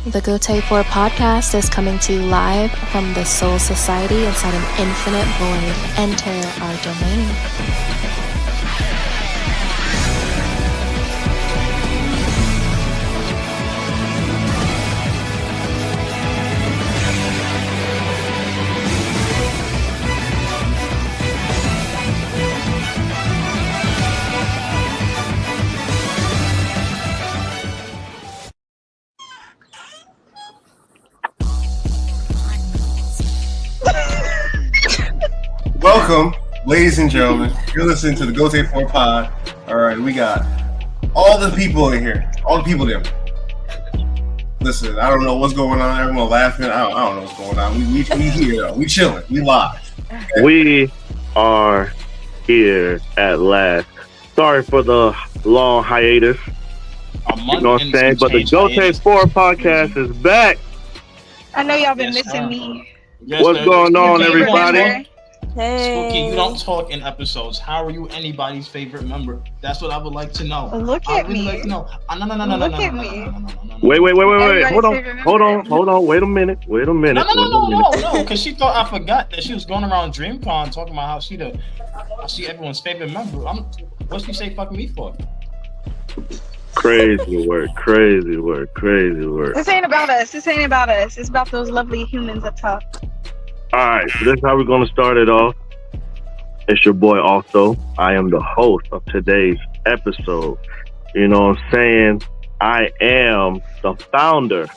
The Gotei 4 podcast is coming to you live from the Soul Society inside an infinite void. Enter our domain. Welcome, ladies and gentlemen. You're listening to the Gotei 4 pod. All right, we got all the people in here. All the people there. Listen, I don't know what's going on. Everyone laughing. I don't know what's going on. We here. We chilling. We live. Okay? We are here at last. Sorry for the long hiatus. You know what I'm saying? But the Gotei 4 podcast is back. I know y'all been missing me. Yes, What's going on, everybody? Hey. Spooky, you don't talk in episodes. How are you anybody's favorite member? That's what I would like to know. Look at me. Like to know. Look at me. Wait. Everybody's Hold on. Wait a minute. No. Because she thought I forgot that she was going around DreamCon talking about how she everyone's favorite member. What's she say fuck me for? Crazy work. This ain't about us. It's about those lovely humans up top. Alright, so this is how we're going to start it off. It's your boy also. I am the host of today's episode. You know what I'm saying? I am the founder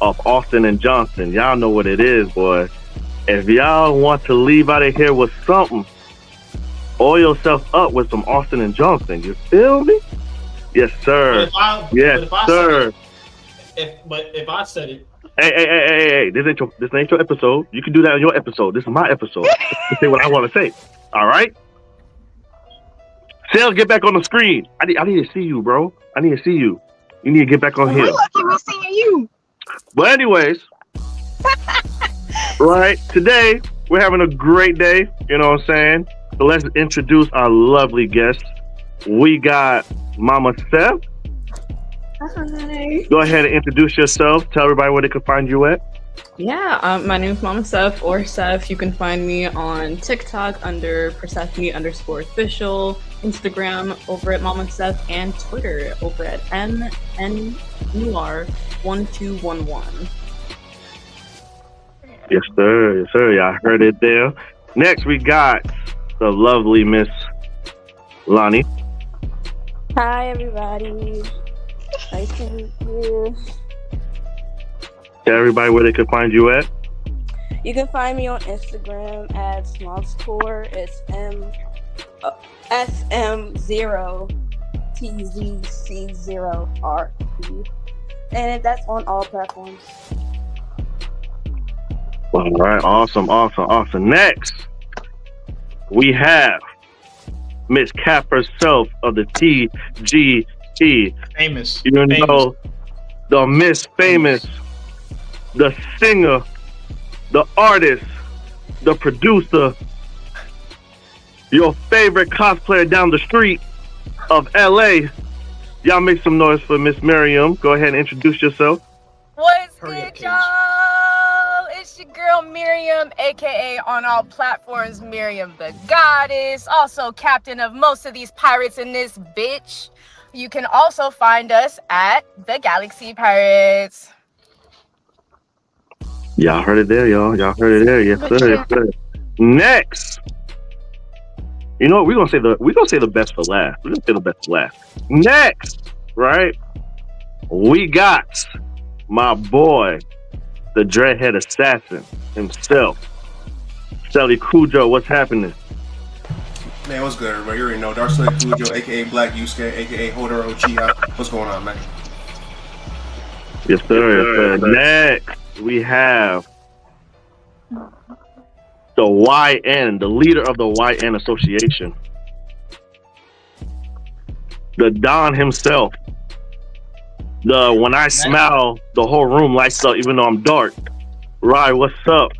of Austin and Johnson. Y'all know what it is, boy. If y'all want to leave out of here with something, oil yourself up with some Austin and Johnson. You feel me? Yes, sir. Yes, sir. If I said it. Hey! This ain't your episode. You can do that on your episode. This is my episode. To say what I want to say. All right. Sales, get back on the screen. I need to see you, bro. I need to see you. You need to get back on here. We're lucky we're seeing you. But anyways, right. Today we're having a great day. You know what I'm saying? So let's introduce our lovely guests. We got Mama Steph. Hi. Go ahead and introduce yourself. Tell everybody where they can find you at. Yeah, my name is Mama Seth or Seth. You can find me on TikTok under Persephone_official, Instagram over at Mama Seth, and Twitter over at MNUR1211. Yes, sir. Y'all heard it there. Next, we got the lovely Miss Lonnie. Hi, everybody. Nice to meet you. Tell everybody where they can find you at. You can find me on Instagram at SmallScore. It's SM0TZC0RP. And that's on all platforms. All right, awesome. Next, we have Miss Cap herself of the TGT. Famous. You know, the Miss Famous, the singer, the artist, the producer, your favorite cosplayer down the street of LA. Y'all make some noise for Miss Miriam. Go ahead and introduce yourself. What's good, y'all? It's your girl Miriam, aka on all platforms, Miriam the Goddess, also captain of most of these pirates in this bitch. You can also find us at the Galaxy Pirates. Y'all heard it there, y'all. Yes, sir. Next, you know what? We're gonna say the best for last. Next, right? We got my boy, the Dreadhead Assassin himself, Sally Cujo. What's happening? Man, what's good, everybody? You already know Dark Slave Cujo, aka Black Yusuke, aka Hodoro Uchiha. What's going on, man? Yes, sir. Next, we have the YN, the leader of the YN Association, the Don himself. The when I smile, the whole room lights up, even though I'm dark. Right, what's up?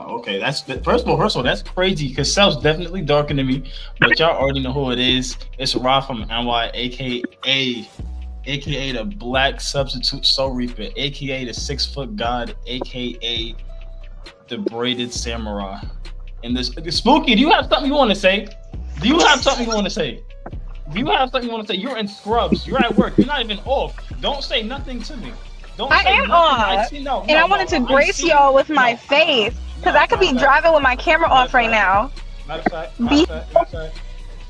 Okay, first of all, that's crazy because Self's definitely darker than me, but y'all already know who it is. It's Ra from NY, aka the Black Substitute Soul Reaper, aka the 6 Foot God, aka the Braided Samurai. And this Spooky, do you have something you want to say? You're in scrubs. You're at work. You're not even off. Don't say nothing to me. I am off. I wanted to grace y'all with my face because I could be driving with my camera off right now. Matter of fact.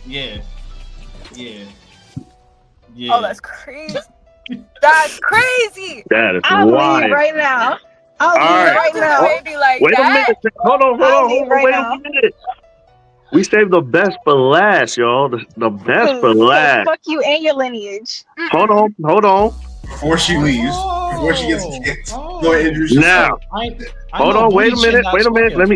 Yeah. Oh, that's crazy. That's crazy. That is I'll wild. leave right now. Right now. Baby like Wait that. a minute. Hold on. Wait a minute. We saved the best for last, y'all. The best for last. Fuck you and your lineage. Hold on. Before she leaves, before she gets kicked, go ahead and introduce yourself. Hold on, wait a minute.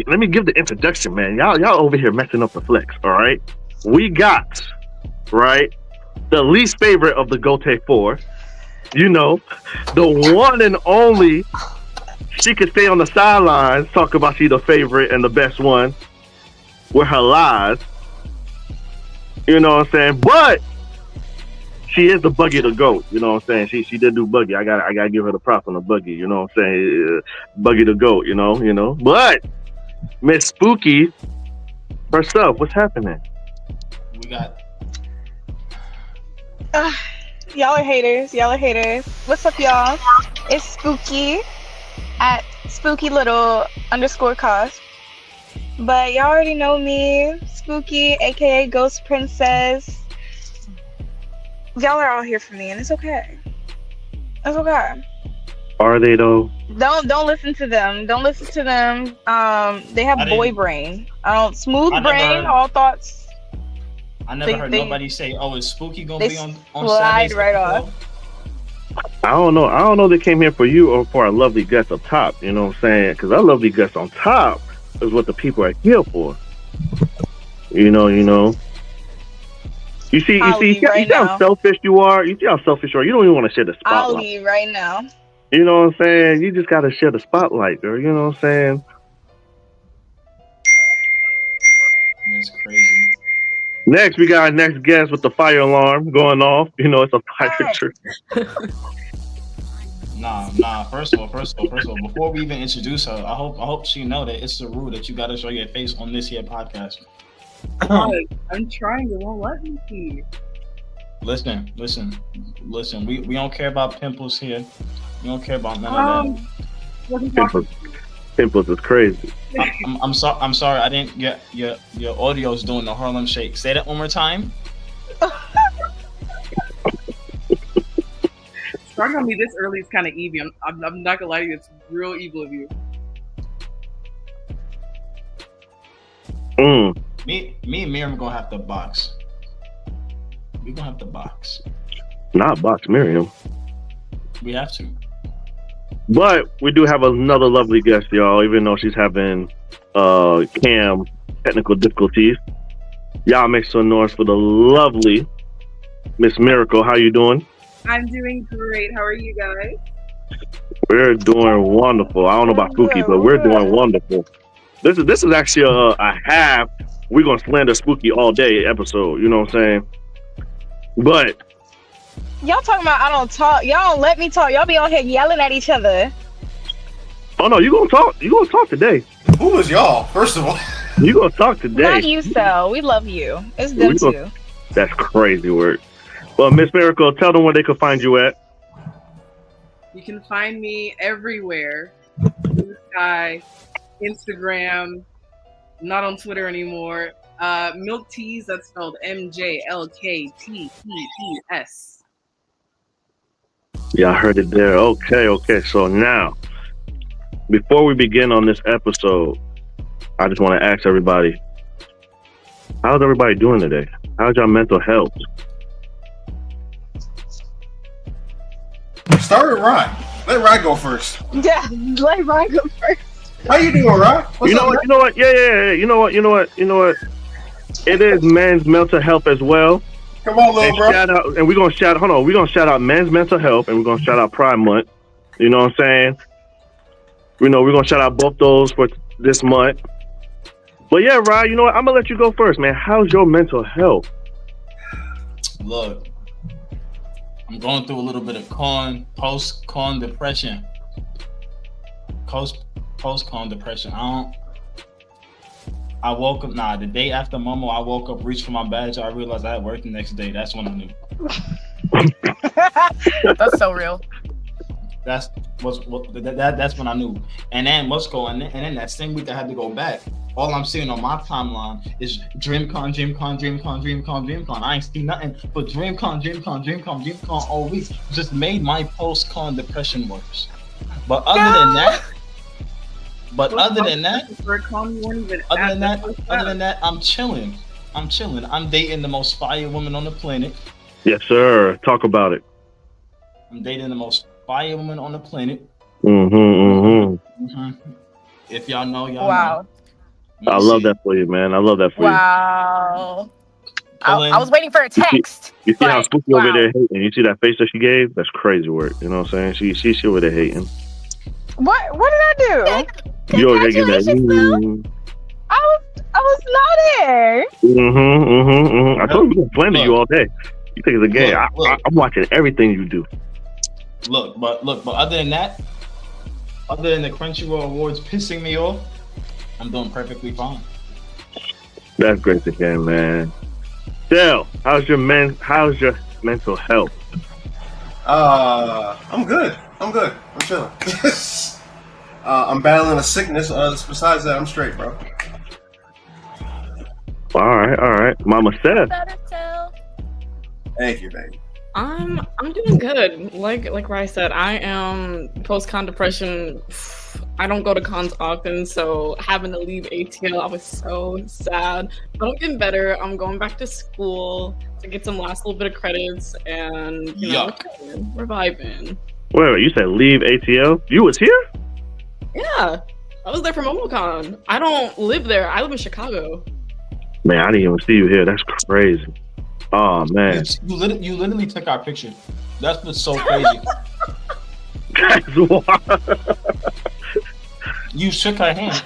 Let me give the introduction, man. Y'all over here messing up the flex, all right? We got, right, the least favorite of the Gotei 4. You know, the one and only. She could stay on the sidelines, talk about she the favorite and the best one with her lies. You know what I'm saying? But she is the buggy to goat. You know what I'm saying? She did do buggy. I gotta give her the props on the buggy. You know what I'm saying? Buggy to goat. You know. But Miss Spooky herself, what's happening? We got. Y'all are haters. What's up, y'all? It's Spooky at spooky_little_cos. But y'all already know me, Spooky, aka Ghost Princess. Y'all are all here for me, and it's okay. It's okay. Are they though? Don't listen to them. They have boy brain. Smooth brain. All thoughts. I never heard nobody say, "Oh, is Spooky gonna be on slide Saturdays?" right off. I don't know. They came here for you or for our lovely guest up top. You know what I'm saying? Because our lovely guest on top is what the people are here for. You know. You see how selfish you are. You see how selfish you are. You don't even want to share the spotlight. I'll leave right now. You know what I'm saying? You just got to share the spotlight, girl. You know what I'm saying? That's crazy. Next, we got our next guest with the fire alarm going off. You know, it's a fire picture. Nah. First of all, before we even introduce her, I hope she know that it's the rule that you got to show your face on this here podcast. I'm trying. It won't let me see. Listen. We don't care about pimples here. We don't care about none of that. Pimples is crazy. I'm sorry. I didn't get your audio's doing the Harlem Shake. Say that one more time. Starting on me this early is kind of evil. I'm not gonna lie to you. It's real evil of you. Me and Miriam gonna have to box. We gonna have to box. Not box Miriam. We have to. But we do have another lovely guest, y'all, even though she's having cam technical difficulties. Y'all make some noise for the lovely Miss Miracle. How you doing? I'm doing great. How are you guys? We're doing wonderful. I don't know about Spooky, but we're doing wonderful. This is actually a half we're gonna slander Spooky all day episode, you know what I'm saying? But y'all talking about I don't talk. Y'all don't let me talk. Y'all be on here yelling at each other. Oh no, you gonna talk. You gonna talk today. Who is y'all? First of all, you gonna talk today. Not you, Sel. We love you. It's them too. That's crazy work. Well, Miss Miracle, tell them where they can find you at. You can find me everywhere. Blue Sky, Instagram, not on Twitter anymore. Milk Teas, that's spelled MJLKTTES. Yeah, I heard it there. Okay. So now, before we begin on this episode, I just want to ask everybody, how's everybody doing today? How's your mental health? Start with Ryan. Let Ryan go first. Yeah, let Ryan go first. How you doing, Ryan? You know what? Yeah. You know what? It is men's mental health as well. Come on, little bro. We're gonna shout out men's mental health, and we're gonna shout out Pride Month. You know what I'm saying? You know, we're gonna shout out both those for this month. But yeah, Ryan, you know what? I'm gonna let you go first, man. How's your mental health? Look, I'm going through a little bit of post-con depression. Post-con depression. I woke up, the day after Momo, I woke up, reached for my badge, I realized I had work the next day. That's when I knew. That's so real. That's when I knew. And then and then that same week I had to go back. All I'm seeing on my timeline is DreamCon. I ain't seen nothing but DreamCon all week. Just made my post-con depression worse. But other than that, I'm chilling. I'm dating the most fire woman on the planet. Yes, sir. Talk about it. I'm dating the most fire woman on the planet. If y'all know, y'all know. I love that for you, man. I love that for you. Wow. I was waiting for a text. You see how Spooky over there hating? You see that face that she gave? That's crazy work. You know what I'm saying? She over there hating. What did I do? You over there getting that. I was not there. I told you, we're playing you all day. You think it's a game? I'm watching everything you do. Look, but other than that, other than the Crunchyroll Awards pissing me off, I'm doing perfectly fine. That's great to hear, man. Dale, how's your mental health? I'm good. I'm chilling. I'm battling a sickness. Besides that, I'm straight, bro. All right. Mama Steph. Thank you, baby. I'm doing good. Like Rai said, I am post-con depression. I don't go to cons often, so having to leave ATL, I was so sad. But I'm getting better. I'm going back to school to get some last little bit of credits, and we're vibing. Wait, you said leave ATL? You was here? Yeah, I was there for MomoCon. I don't live there. I live in Chicago. Man, I didn't even see you here. That's crazy. Oh man, you literally took our picture. That's what's so crazy. That's wild. You shook her hand.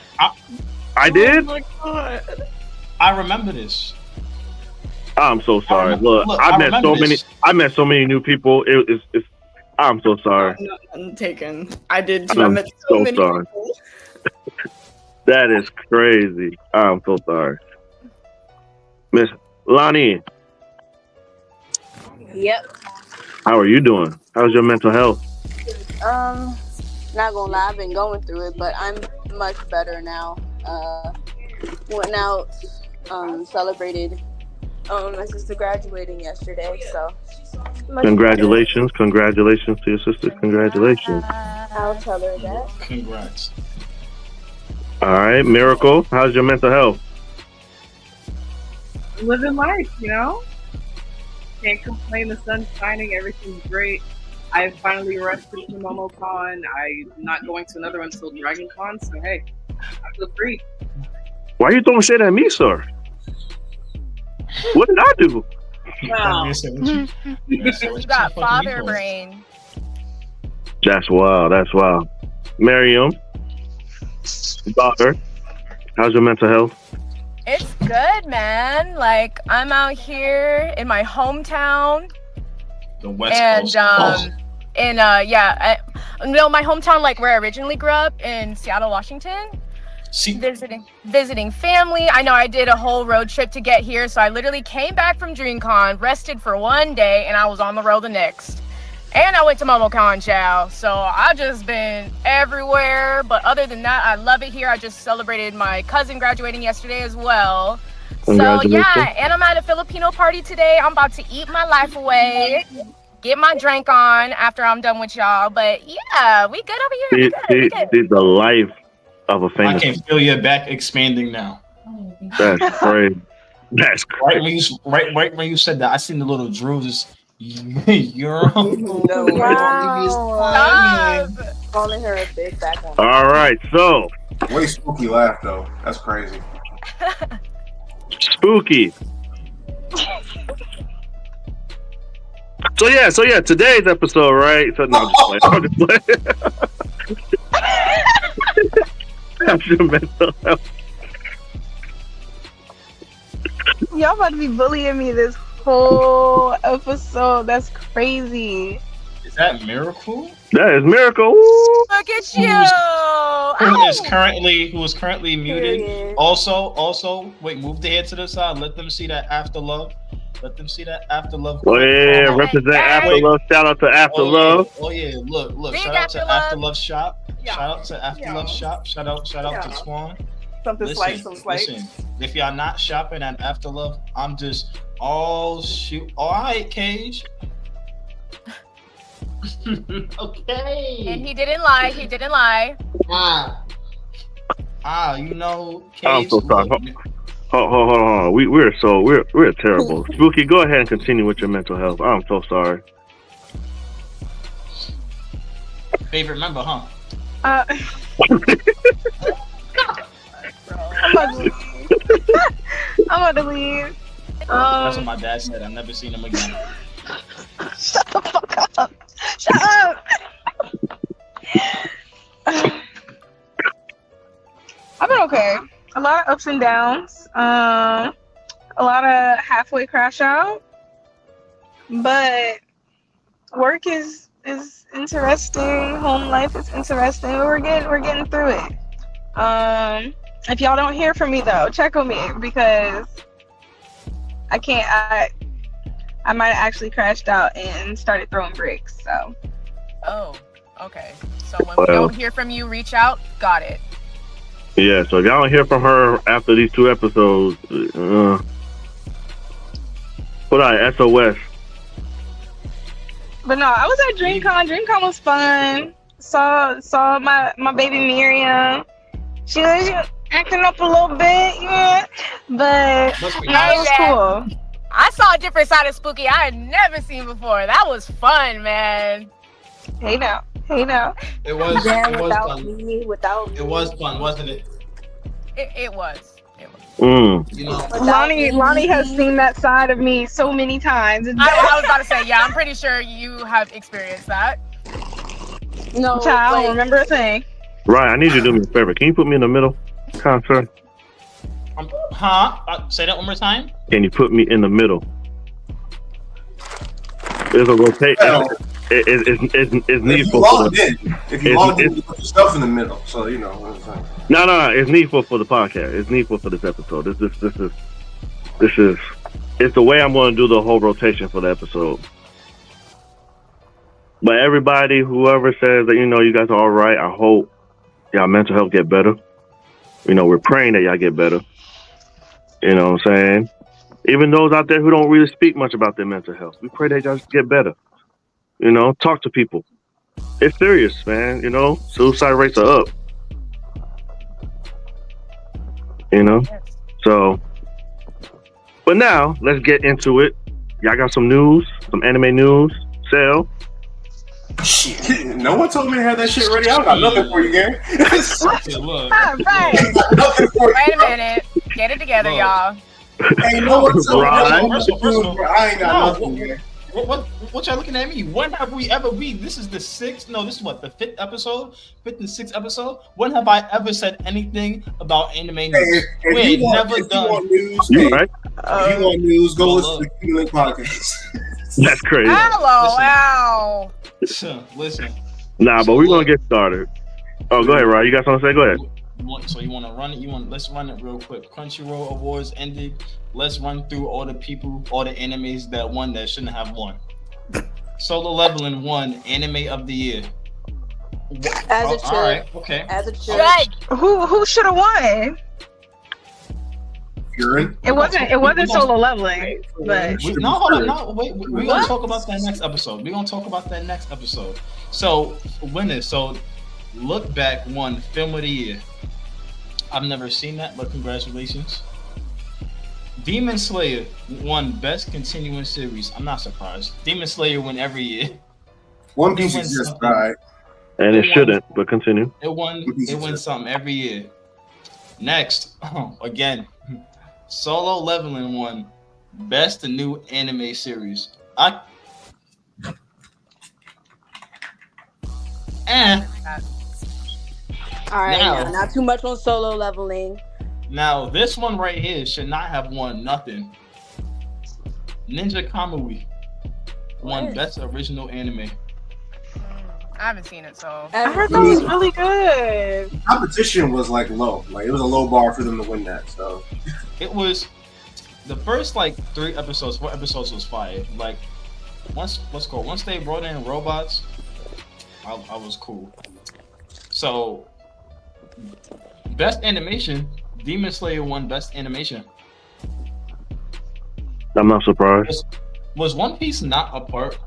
I did? Oh my God. I remember this. I'm so sorry. Look, I met so many new people. I'm so sorry. I'm taken. I did too. I met so many sorry. people. That is crazy. I'm so sorry. Miss Lonnie. Yep. How are you doing? How's your mental health? Not gonna lie, I've been going through it, but I'm much better now. Went out, celebrated my sister graduating yesterday, so congratulations to your sister. Congratulations. I'll tell her that. Congrats. All right, Miracle, how's your mental health? Living life, can't complain. The sun's shining, everything's great. I finally rested from MomoCon. I'm not going to another one until DragonCon, so hey, I feel free. Why you throwing shit at me, sir? What did I do? Wow. You got father brain. That's wild. Miriam, daughter, how's your mental health? It's good, man. Like, I'm out here in my hometown. The West Coast. My hometown, like where I originally grew up in Seattle, Washington. Visiting family. I know I did a whole road trip to get here, so I literally came back from DreamCon, rested for one day, and I was on the road the next. And I went to MomoCon, chow. So I've just been everywhere. But other than that, I love it here. I just celebrated my cousin graduating yesterday as well. So yeah, and I'm at a Filipino party today. I'm about to eat my life away, get my drink on after I'm done with y'all. But yeah, we good over here. We good. The life of a famous. I can feel your back expanding now. That's crazy. That's crazy. Right when you said that, I seen the little drools. You're no wow. Calling her a big back one. All right, so way Spooky laugh though. That's crazy. Spooky. So yeah, today's episode, right? So no, I'm just playing. How's your mental health? Y'all about to be bullying me this whole episode. That's crazy. Is that Miracle? That is Miracle. Woo! Look at you. Who is currently muted. Period. Also, wait, move the head to the side. Let them see that after love. Let them see that after love. Oh yeah, represent After Love. Shout out to After Love. Oh yeah, look. Big Shout out to After Love. After Love Shop. Yeah. Shout out to After Love Shop. Shout out to Swan. Something slice, some slice. Listen, if y'all not shopping at After Love, I'm just all right, Cage. Okay. And he didn't lie. He didn't lie. You know, I'm Cage. so sorry. Hold on. We're terrible. Spooky, go ahead and continue with your mental health. I'm so sorry. Favorite member, huh? I'm about to leave. I'm about to leave. That's what my dad said. I've never seen him again. Shut the fuck up. Shut up. I've been okay. A lot of ups and downs. A lot of halfway crash out. But work is interesting. Home life is interesting. We're getting through it. If y'all don't hear from me though, check on me because I can't. I might have actually crashed out and started throwing bricks. So. Oh, okay. So when we don't hear from you, reach out. Got it. Yeah, so if y'all don't hear from her after these 2 episodes, put out SOS. But no, I was at DreamCon. DreamCon was fun. Saw my baby Miriam. She was acting up a little bit, yeah. But it was cool. I saw a different side of Spooky I had never seen before. That was fun, man. Hey now. It was Without fun. me. It was fun, wasn't it? It was. You know, Lonnie has seen that side of me so many times. I was about to say, yeah, I'm pretty sure you have experienced that. No, Child, I don't remember a thing. Right, I need you to do me a favor. Can you put me in the middle, sir? Say that one more time. Can you put me in the middle? There's a rotation. It's needful. If you logged in, you put yourself in the middle. So you know what I'm saying. No. It's needful for the podcast. It's needful for this episode. This is. It's the way I'm going to do the whole rotation for the episode. But everybody, whoever says that you guys are all right, I hope y'all mental health get better. We're praying that y'all get better. You know what I'm saying? Even those out there who don't really speak much about their mental health, we pray that y'all get better. Talk to people. It's serious, man. Suicide rates are up. So, but now let's get into it. Y'all got some news, some anime news. Sal. Shit, no one told me to have that shit ready. I got nothing for you, Gary. Wait a minute. Get it together, y'all. Hey, no one told me. I ain't got nothing, Gary. What y'all looking at me? When have we ever this is the 6th? No, this is what, the 5th episode? 5th and 6th episode? When have I ever said anything about anime news? If you want news, go listen to the Q-Link podcast. That's crazy. Hello, wow. Listen. Nah, but we're gonna get started. Oh, go ahead, Ryan. You got something to say? Go ahead. So you want to run it? Let's run it real quick. Crunchyroll Awards ended. Let's run through all the animes that won that shouldn't have won. Solo Leveling won Anime of the Year. As it should. All right, okay. As it should. Who should have won? It wasn't Solo Leveling, but hold on, wait. We're gonna talk about that next episode. So winners. So Look Back won Film of the Year. I've never seen that, but congratulations. Demon Slayer won Best Continuing Series. I'm not surprised. Demon Slayer win every year. One Piece is just right. And it shouldn't, but continue. It wins something every year. Next, again, Solo Leveling won Best New Anime Series. All right, Now- now, not too much on solo leveling. Now, this one right here should not have won nothing. Ninja Kamui won What? Best Original Anime. I haven't seen it, so. I heard that was really good. Competition was like low. Like it was a low bar for them to win that. So It was the first like 4 episodes was fire. Like once they brought in robots, I was cool. So Best Animation, Demon Slayer won Best Animation. I'm not surprised. Was One Piece not a part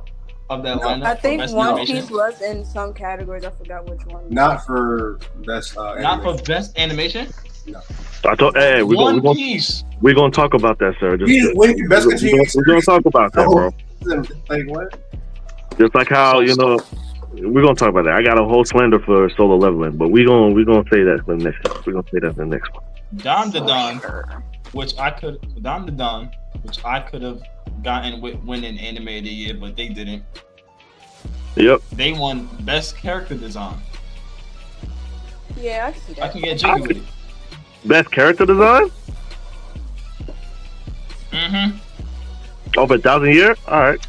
of that lineup? I for think Best One Animation? Piece was in some categories. I forgot which one. not for best. Not for animation. Best Animation. I told, hey, we're One gonna Piece. talk about that, sir. Just, He's winning best continuous. we're gonna talk about that, bro. Like what? Just like how we're gonna talk about that. I got a whole slander for solo leveling, but we're gonna say that for the next. We're gonna say that in the next one. Don the Don, which I could have gotten with winning anime of the year, but they didn't. Yep. They won Best Character Design. Yeah, I can see that. I can get jiggy with it. Best character design? Mm-hmm. Over 1,000 years? All right.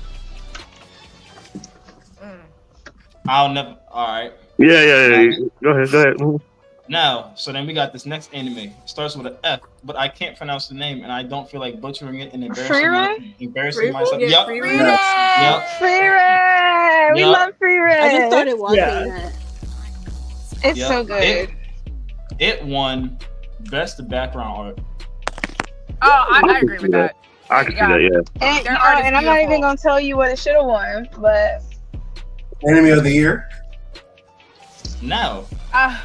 I'll never. All right. Yeah. Go ahead. Mhm. Now, so then we got this next anime. It starts with an F, but I can't pronounce the name, and I don't feel like butchering it and embarrassing myself. Yeah, Yep. Free Yep. Free We Yep. love Free I just started watching that. It's Yep. so good. It won Best Background Art. Oh, I agree with that. I can see that, yeah. And, Their art is and I'm not even beautiful. gonna tell you what it should have won, but Anime of the year. Now, I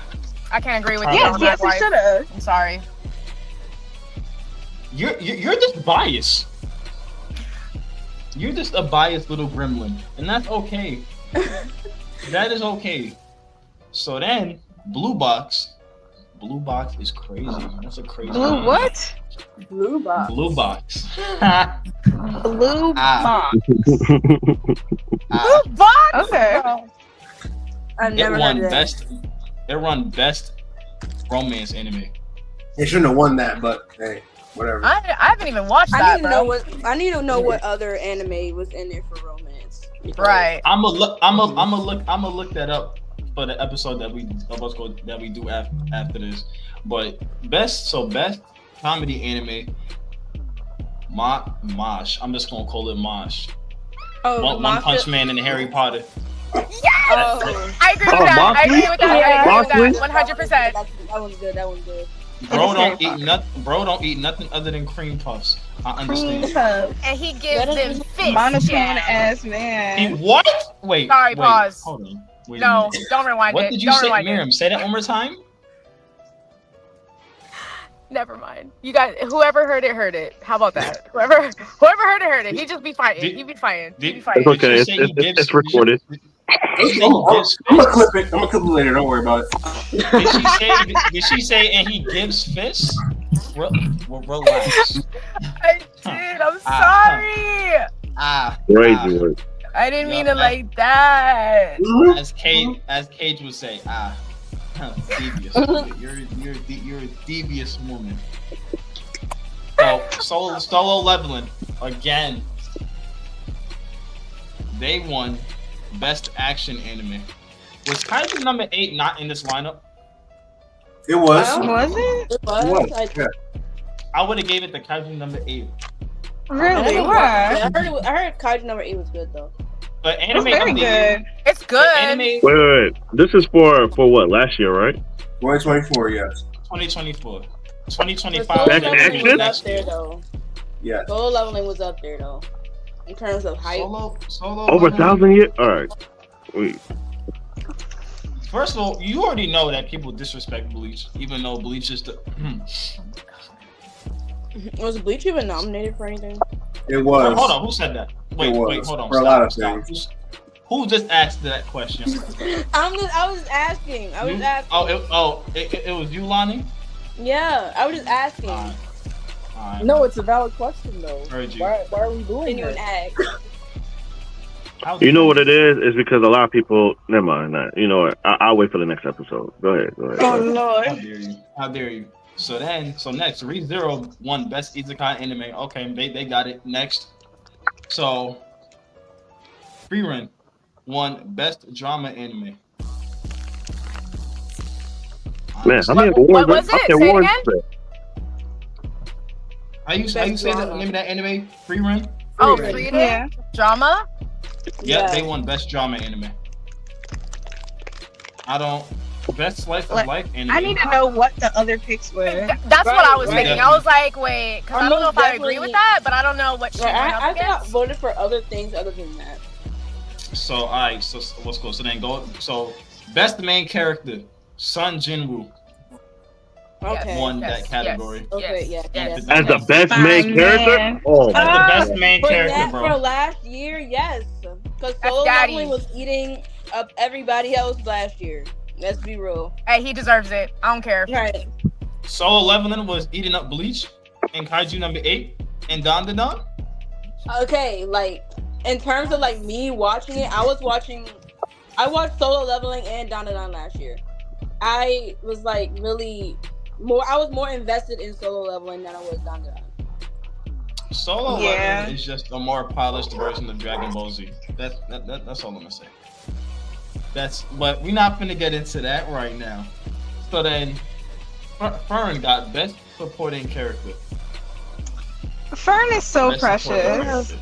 can't agree with you. Yes, on yes, that, it wife. should have. I'm sorry. you're just biased. You're just a biased little gremlin, and that's okay. That is okay. So then, Blue Box is crazy. That's a crazy. Blue name. what? Blue box. Blue Box. Blue Ah. box. Ah, Box. Okay. I've it never won heard of that. best. It won best romance anime. They shouldn't have won that, but hey, whatever. I haven't even watched I that, need to bro. know what other anime was in there for romance. Right. I'm gonna look that up for the episode that we do after this. But best comedy anime, Mosh. I'm just gonna call it Mosh. Oh, One Punch Man and Harry Potter. Oh, I agree with Oh, that. I Moxley? agree with that. I agree with that. 100%. that one's good. That one's good. Bro don't eat nothing other than cream puffs. I understand. And he gives them fish. Monotone yeah. ass He man. what? Wait. Sorry, wait, pause. Hold on. Wait a No, minute. don't rewind What it. did you Don't say, rewind Miriam? it. Say that one more time. Never mind. You guys, whoever heard it. How about that? Whoever heard it. He just be fighting. He be fighting. He be fighting. It's okay. Did you say he gives- It's recorded. Did you say he gives I'm gonna fists? clip it. I'm gonna clip it later. Don't worry about it. Did she say and he gives fists? Relax. I did. I'm sorry. Crazy work. I didn't mean Yeah, it like that. As Cage would say, devious. You're a devious woman. So solo leveling again. They won best action anime. Was Kaiju number 8 not in this lineup? It was. Was it? It was. What? Like, Yeah. I would have gave it to Kaiju number 8. Really? I Why? heard Kaiju number 8 was good though. But It's anime very of the year- good. It's the good. anime Wait. This is for what? Last year, right? 2024. Yes. 2024. But 2025 solo Best will leveling be action? was up next there year. though. Yes. Solo leveling was up there though. In terms of hype. Solo Over leveling. 1,000 years? All right. Wait. First of all, you already know that people disrespect Bleach, even though Bleach is the. Was Bleach even nominated for anything? It was. Hold on, who said that? Wait, It was. wait, hold on. For a Stop, lot of stop. things. Who just asked that question? I was asking. It was you, Lonnie? Yeah, I was just asking. Alright. No, it's a valid question though. Heard you. Why are we doing Genuine that? ask. You know what it is? It's because a lot of people. Never mind that. You know what? I'll wait for the next episode. Go ahead. Oh Lord. How dare you? So next, ReZero won Best Isekai Anime. Okay, they got it. Next. So, Frieren won Best Drama Anime. Man, how many awards? What was it? Say it again. How you say the name of that anime? Frieren? Oh, Frieren? Yeah. Drama? Yeah, they won Best Drama Anime. Best Slice of Life anime. I need to know what the other picks were. That's what I was thinking. I was like, wait, because I don't know if I agree with that, but I don't know what she went up I against. voted for other things other than that. So, alright, so let's go. So, Best Main Character, Sun Jinwoo. Okay. Won that category. Okay, yeah. As the best main character? Oh, as the best main character, bro. For last year, yes. Because Solo Leveling was eating up everybody else last year. Let's be real. Hey, he deserves it. I don't care. Right. Solo Leveling was eating up Bleach and Kaiju number 8 and Don. Okay, like in terms of like me watching it, I watched Solo Leveling and Don last year. I was like really I was more invested in Solo Leveling than I was Don. Solo Leveling is just a more polished version of Dragon Ball Z. That's all I'm gonna say. But we're not gonna get into that right now. So then, Fern got Best Supporting Character. Fern is so Best precious.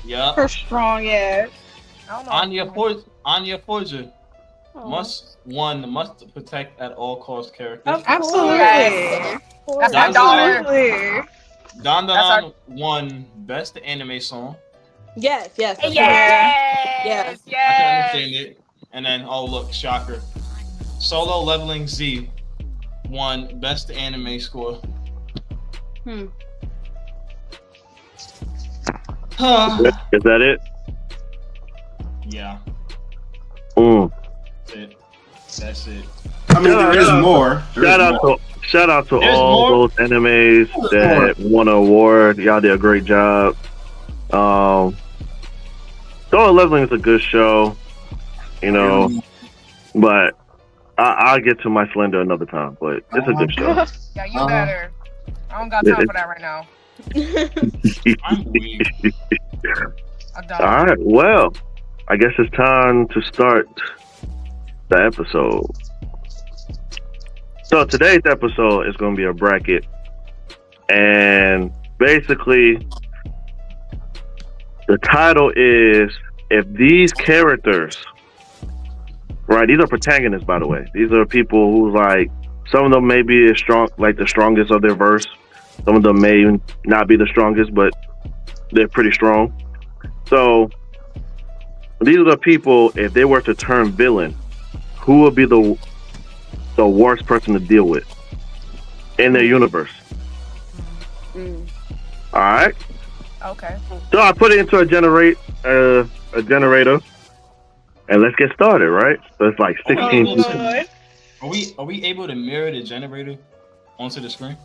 Yeah. Her strong ass. Anya Forger must protect at all costs character. Absolutely. That's my daughter. Don won Best Anime Song. Yes. Yes. I can understand it. And then, oh look, shocker. Solo Leveling Z won Best Anime Score. Is that it? Yeah. That's it. I mean, there is more. Shout out to all those animes that won an award. Y'all did a great job. Solo Leveling is a good show, you know, but I'll get to my Slender another time. But it's a good show. Yeah, you better. I don't got time for that right now. I'm weak. All right, well, I guess it's time to start the episode. So today's episode is going to be a bracket, and basically the title is if these characters, right, these are protagonists, by the way. These are people who, like, some of them may be as strong, like the strongest of their verse. Some of them may not be the strongest, but they're pretty strong. So these are the people, if they were to turn villain, who would be the worst person to deal with in their universe? All right. Okay. So I put it into a generator, and let's get started. Right. So it's like 16. Are we able to mirror the generator onto the screen,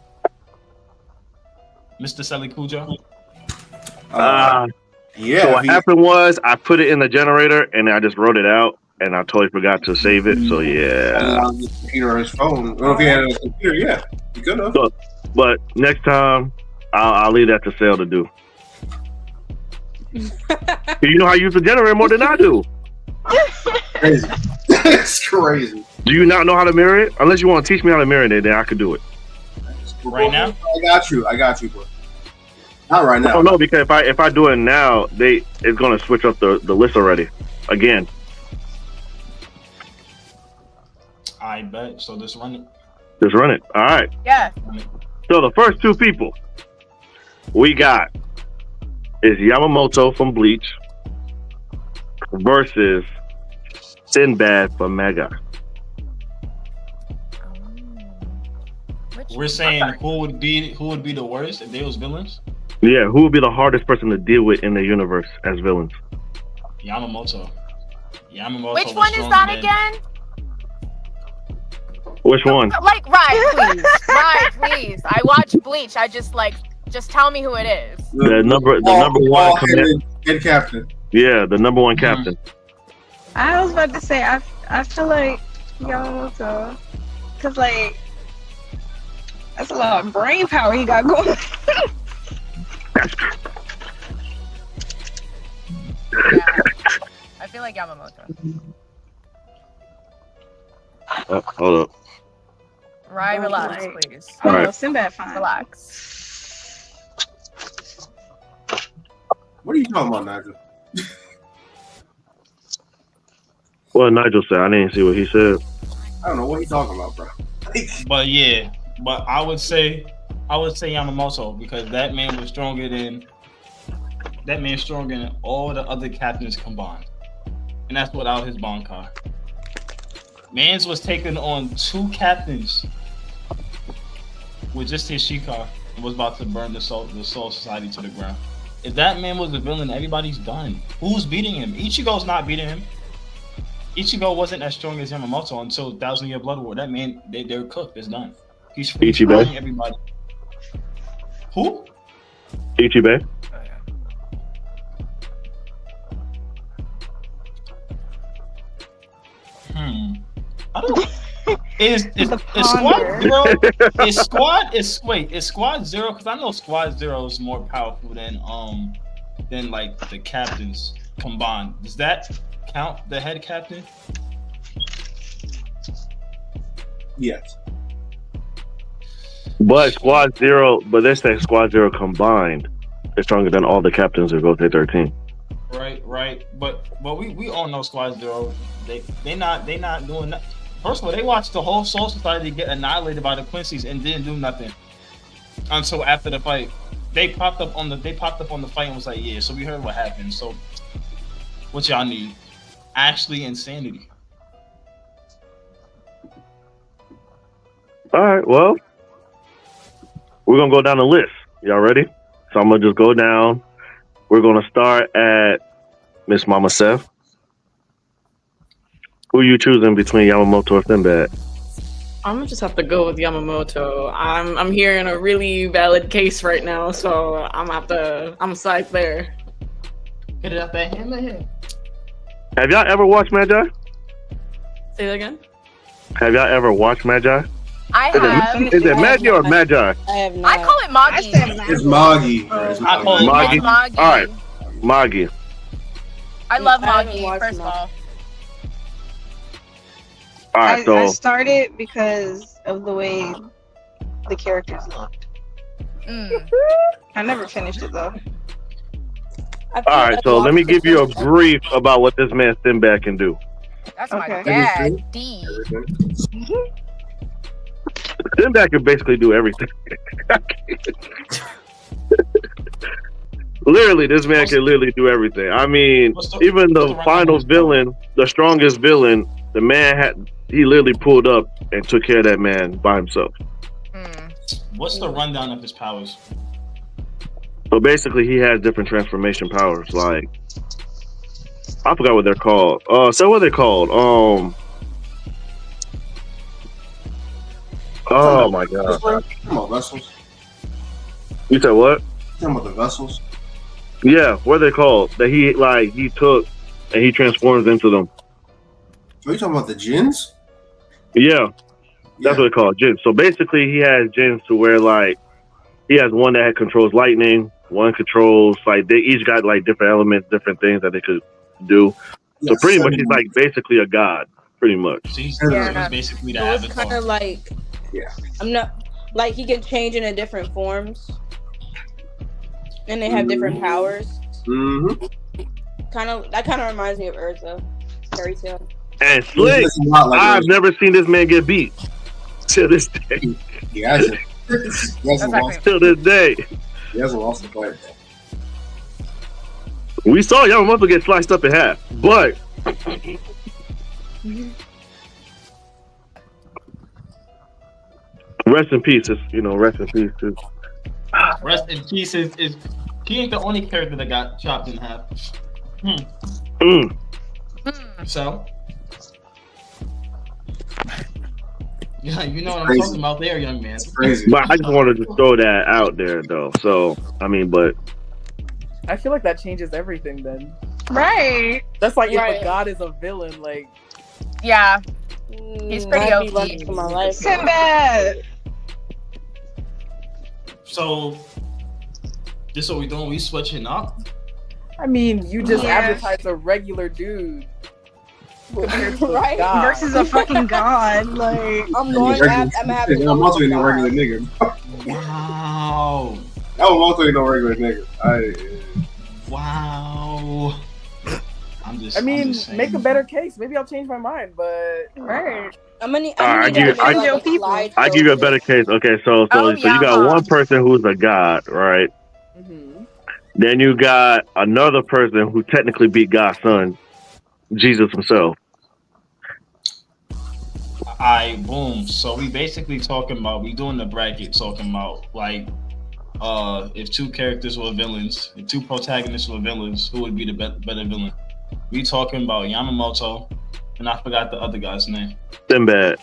Mr. Sally Cujo? Yeah. So what happened was I put it in the generator and I just wrote it out, and I totally forgot to save it. So yeah. On his computer or his phone. Well, if he had it on his computer, yeah, you could have. But next time, I'll leave that to Sale to do. You know how you use the generator more than I do. Crazy. It's crazy. Do you not know how to mirror it? Unless you want to teach me how to mirror it, then I could do it. Right now? I got you, bro. Not right now. Oh no, because if I do it now, it's gonna switch up the list already again. I bet. So just run it. Just run it. All right. Yeah. So the first two people we got is Yamamoto from Bleach versus Sinbad from Mega. We're saying who would be the worst if they was villains? Yeah, who would be the hardest person to deal with in the universe as villains? Yamamoto. Which one is that again? Which one? Like, right, please. I watch Bleach. I just tell me who it is. The number one head captain. Yeah, the number one captain. I was about to say I feel like Yamamoto, cause like that's a lot of brain power he got going. Yeah. I feel like Yamamoto. Hold up. Rye, relax, please. Oh, All right. no, Sinbad fine. Relax. What are you talking about, Nigel? What Nigel said, I didn't see what he said. I don't know what you talking about, bro. But yeah, but I would say Yamamoto because that man was stronger than all the other captains combined, and that's without his Bankai. Mans was taking on 2 captains with just his Shikar and was about to burn the Soul Society to the ground. If that man was a villain, everybody's done. Who's beating him? Ichigo's not beating him. Ichigo wasn't as strong as Yamamoto until 1,000 Year Blood War. That man, they're cooked. It's done. He's destroying everybody. Who? Ichibe. I don't. Is Squad Zero? Is Squad Zero? Because I know Squad Zero is more powerful than like the captains combined. Does that count the head captain? Yes. But Squad Zero, but they say Squad Zero combined is stronger than all the captains of Gotei 13. Right. But we all know Squad Zero. They not doing that. First of all, they watched the whole Soul Society get annihilated by the Quincy's and didn't do nothing until after the fight. They popped up on the fight and was like, yeah. So we heard what happened. So what y'all need? Actually, insanity. All right, well, we're gonna go down the list. Y'all ready? So I'm gonna just go down. We're gonna start at Miss Mama Seth. Who are you choosing between Yamamoto or Sinbad? I'm gonna just have to go with Yamamoto. I'm hearing a really valid case right now, so I'm side there. Get it out that hammer here. Have y'all ever watched Magi? Say that again. Have y'all ever watched Magi? I have. Is it Magi or Magi? I have not. I call it Magi. It's Magi. I call it Magi. Magi. All right, Magi. I love I haven't Magi, watched first of all. All right, I so started because of the way the characters looked. I never finished it though. all right, so let me give you a brief about what this man Sinbad can do. That's Okay. my dad. D. Sinbad can basically do everything. Literally, this man can literally do everything. I mean, even the final villain, the strongest villain, the man he literally pulled up and took care of that man by himself. What's the rundown of his powers? So basically, he has different transformation powers. Like, I forgot what they're called. So what are they called? Oh my god! Come on, vessels. You said what? Talking about the vessels. Yeah, what are they called? That he took and he transforms into them. Are you talking about the Jins? Yeah, that's what they call Jins. So basically, he has Jins to where like he has one that controls lightning, one controls like they each got like different elements, different things that they could do. So pretty much, he's like basically a god, pretty much. So he's basically the So it's avatar. kind of like, I'm not like he can change into different forms, and they have different powers. Mm-hmm. That kind of reminds me of Urza, Fairy Tail. And Slick, I've never seen this man get beat to this day. He hasn't. Till this day. He hasn't lost the fight. We saw Yamamoto get sliced up in half, but rest in peace. Rest in peace. Rest in peace is he ain't the only character that got chopped in half. So, yeah, you know what I'm talking about there, young man. It's crazy. But I just wanted to throw that out there, though. So, I mean, but I feel like that changes everything then. Right. That's like if Right. a god is a villain, like Yeah, he's pretty I'd be OP. lucky for my life. Sinbad. So this what we doing? We switching up? I mean, you just Yeah. advertise a regular dude compared to a Right. god. Versus a fucking god. Like, I'm going to have to go I'm also with ain't no regular God. nigga. Wow. I'm also ain't no regular nigga. Wow. I'm just saying. make a better case. Maybe I'll change my mind, but right. I'm gonna need I to give you- make, I- like, a slideshow I give you a better picture. case. Okay, so you got yeah. one person who's a god, right? mhm. Then you got another person who technically beat God's son, Jesus himself. Boom. So we basically talking about, we doing the bracket talking about like if two characters were villains, if two protagonists were villains, who would be the better villain? We talking about Yamamoto, and I forgot the other guy's name. Sinbad.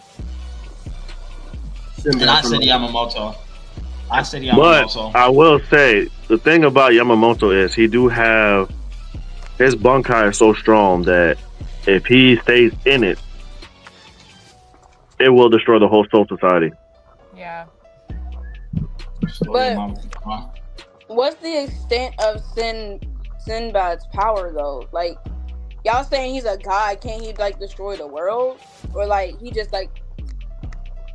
And I said Yamamoto. But I will say the thing about Yamamoto is he do have his Bunkai is so strong that if he stays in it, it will destroy the whole Soul Society. Yeah. But what's the extent of Sinbad's power though? Like, y'all saying he's a god, can't he like destroy the world? Or like he just like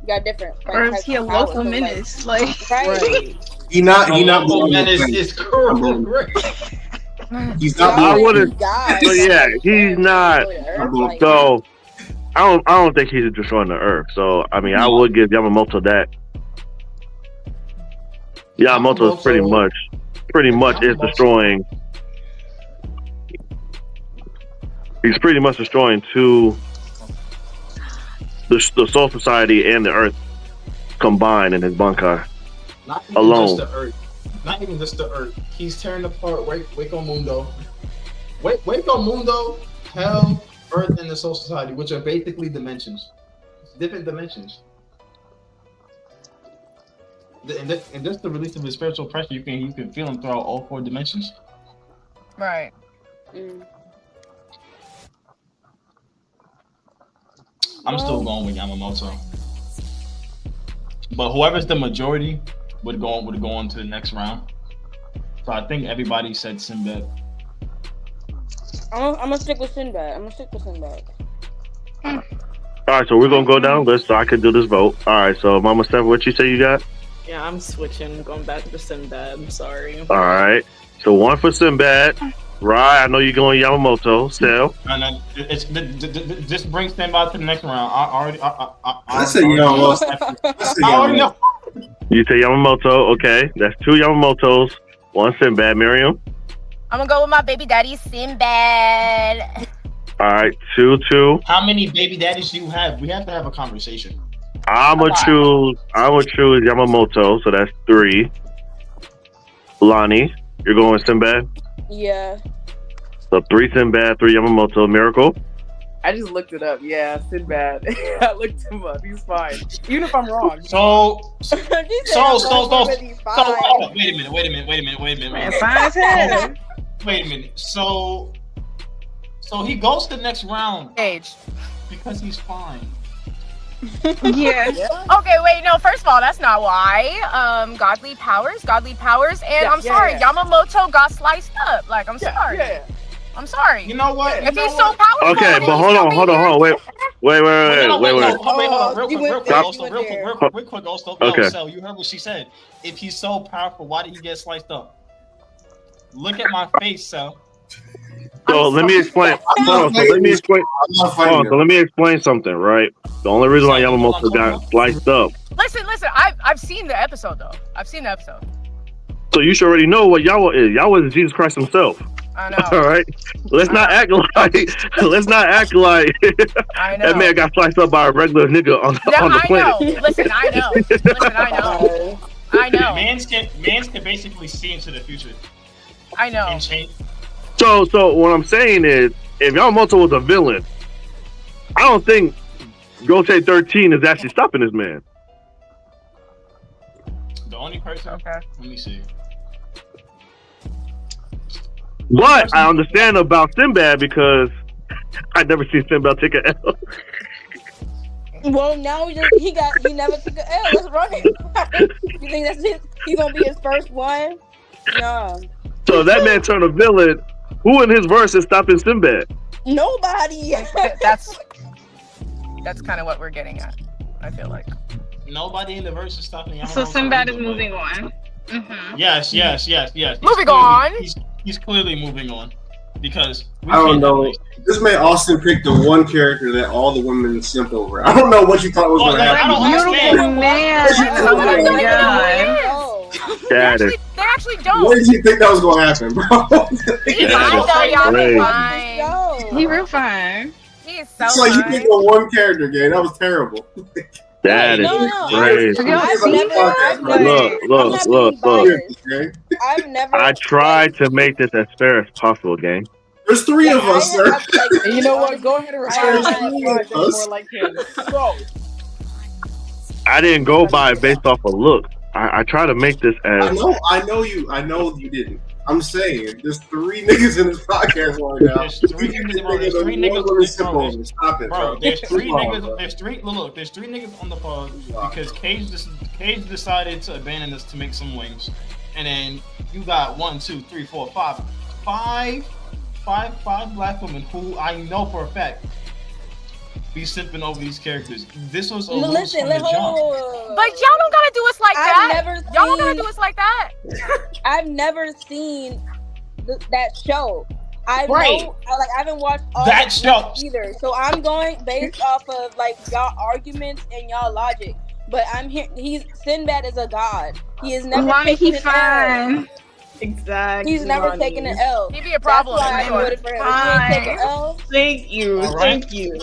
got different like, Or is types he a of powers? local So, menace? Like, right. He not menace is correct. He's Y'all not I saying wouldn't. he's God, So yeah, like, he's not. destroy the earth, like- So I don't think he's destroying the Earth. So I mean, I would give Yamamoto that. Yamamoto is pretty much is destroying. He's pretty much destroying the Soul Society and the Earth combined in his Bunkai. Not even alone. just the Earth. Not even just the Earth. He's tearing apart Waco Mundo. Waco Mundo, Hell, Earth, and the Soul Society, which are basically dimensions. Different dimensions. And just the release of his spiritual pressure, you can feel him throughout all four dimensions. Right. I'm still going with Yamamoto. But whoever's the majority would go on to the next round. So I think everybody said Sinbad. I'm gonna stick with Sinbad. All right, so we're gonna go down the list so I can do this vote. All right, so Mama Steph, what you say you got? Yeah, I'm switching, going back to Sinbad. I'm sorry. All right, so one for Sinbad. Right, I know you're going Yamamoto. Steph. And this brings Sinbad to the next round. I said Yamamoto. I already know. You say Yamamoto. Okay, that's two Yamamotos, one Sinbad. Miriam. I'm gonna go with my baby daddy Sinbad. All right, 2-2. How many baby daddies do you have? We have to have a conversation. I'm gonna choose Yamamoto, so that's 3. Lonnie, you're going with Sinbad. Yeah. So 3 Sinbad, 3 Yamamoto. Miracle. I just looked it up. Yeah, Sinbad. I looked him up. He's fine. Even if I'm wrong. Wait a minute. man, fine as hell. Wait a minute. So he goes to the next round Age. because he's fine. Yeah. Okay, wait, no, first of all, that's not why. Godly powers, and I'm sorry, Yamamoto got sliced up. Like, I'm sorry. I'm sorry. You know what? If he's so powerful, Okay, but hold on. Wait. Real quick, also. Okay. So you heard what she said. If he's so powerful, why did he get sliced up? Look at my face, Sal. So let me explain. So let me explain something, right? The only reason why Yamamoto got sliced up. Listen. I've seen the episode though. So you should already know what Yahweh is. Yahweh is Jesus Christ himself. I know. All right. Let's not act like I know. that man got sliced up by a regular nigga on the planet. Know. Listen, I know. Mans can basically see into the future. I know. And change. So what I'm saying is, if Yamamoto was a villain, I don't think Gotei 13 is actually stopping this man. The only person. Okay. Let me see. But I understand about Sinbad because I never seen Sinbad take an L. Well, now he never took an L. Let's run it. You think he's gonna be his first one? No. So that man turned a villain. Who in his verse is stopping Sinbad? Nobody. That's kind of what we're getting at. I feel like Nobody in the verse is stopping him. So Sinbad is moving on. Mm-hmm. Yes. Moving on. He's clearly moving on because I don't know. This made Austin pick the one character that all the women simp over. I don't know what you thought was going to happen. I don't understand. Man. Oh my god. They actually don't. What did you think that was going to happen, bro? He real fine. He is so It's like you fine. picked on one character, gang. That was terrible. That is crazy. Look. I've never. I tried to make this as fair as possible, gang. There's three of us, sir. And you know what? Go ahead and respond. More like him. So, I didn't go by it based off of look. I try to make this as. I know you didn't. I'm saying there's three niggas in this podcast right now. There's three niggas. Stop it, bro. There's three niggas. There's three niggas on the pod because Cage decided to abandon us to make some wings, and then you got 1, 2, 3, 4, 5 black women who I know for a fact be simping over these characters. This was a lose from the jump. But y'all don't gotta do us like that. Y'all don't gotta do us like that. I've never seen that show. I haven't watched all that show either. So I'm going based off of like y'all arguments and y'all logic. But I'm here. Sinbad is a god. He is never taken an L. Exactly. He's never taken an L. He'd be a problem. That's why I voted for him. He didn't take an L. Thank you. Thank you.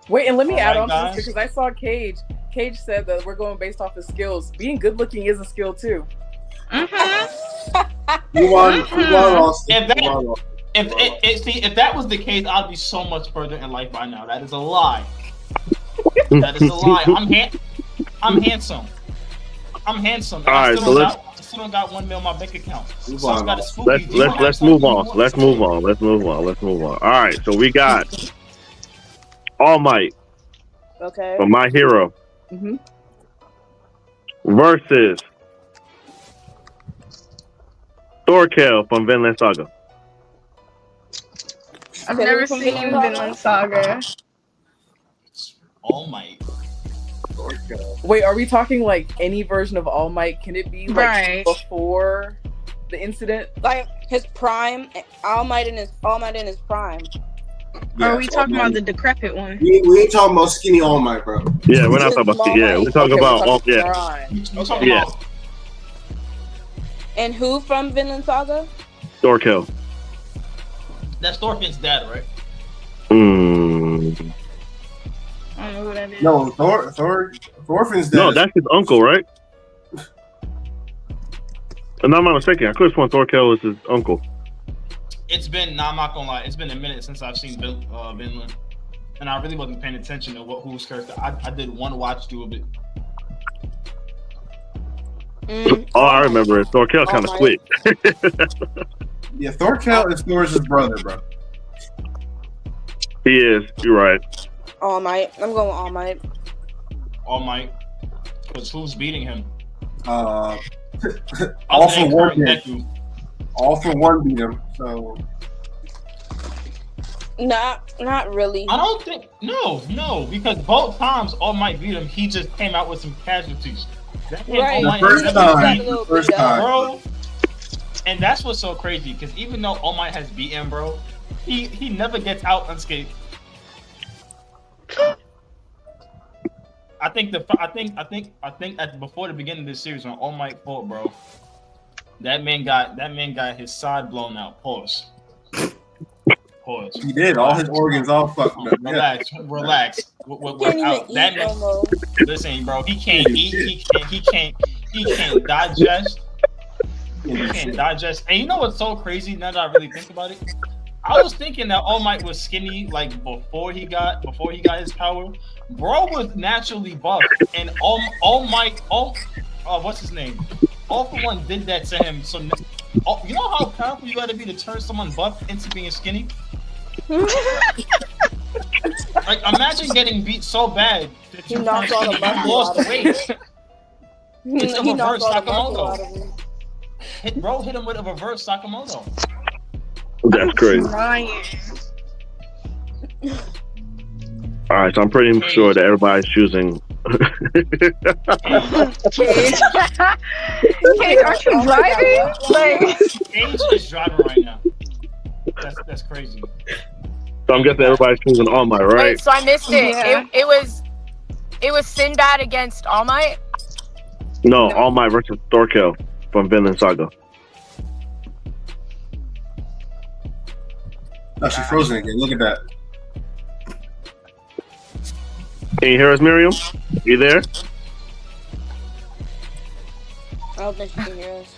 Wait, and let me add on to this because I saw Cage. Cage said that we're going based off of skills. Being good looking is a skill too. You won, Austin. If that was the case, I'd be so much further in life by now. That is a lie. That is a lie. I'm handsome. I'm handsome. All right, so I still don't got $1 million in my bank account. So I got a let's move on. Let's move on. All right, so we got All Might. Okay. From My Hero. Mm-hmm. Versus Thorkel from Vinland Saga. I've never seen Vinland Saga. All Might. Wait, are we talking like any version of All Might? Can it be like before the incident? Like his prime, All Might in his prime. Yeah, are we talking about the decrepit one? We ain't talking about skinny All Might, bro. Yeah, we're not talking about we're talking about about. And who from Vinland Saga? Thorkel. That's Thorfinn's dad, right? I don't know who that is. No, Thorfinn's dad. No, that's his uncle, right? And I'm not mistaken. I could have sworn Thorkel was his uncle. I'm not gonna lie, it's been a minute since I've seen Vinland. And I really wasn't paying attention to whose character. I did one watch through of it. All I remember is Thorkel kind of quick. Yeah, Thorkel is Thor's brother, bro. He is. You're right. All Might. I'm going with All Might. All Might. Because who's beating him? All for one beat him. So. Not really. I don't think. No, because both times All Might beat him, he just came out with some casualties. Right. First time, bro. And that's what's so crazy, because even though All Might has beaten, bro, he never gets out unscathed. I think at before the beginning of this series when All Might fought, bro, that man got his side blown out. Pause. He did. All his organs all fucked up. Relax. Without that man, listen, bro, he can't eat. He can't digest. He can't digest. And you know what's so crazy? Now that I really think about it, I was thinking that All Might was skinny like before he got his power. Bro was naturally buff, and All Might, what's his name? All for One did that to him. So Oh, you know how powerful you got to be to turn someone buff into being skinny? Like, imagine getting beat so bad that you knocked all the you muscle lost out of weight. It's a He reverse knocked all the muscle out of Sakamoto. him. Hit him with a reverse Sakamoto. That's crazy. Ryan. All right, so I'm pretty sure that everybody's choosing. Cage, aren't you driving? Like, Cage is driving right now. That's crazy. So I'm guessing everybody's choosing All Might, right? Wait, so I missed it. Yeah. It was Sinbad against All Might. No, All Might versus Thorkel from Vinland Saga. Oh, she's frozen again. Look at that. Can you hear us, Miriam? You there? I don't think she can hear us.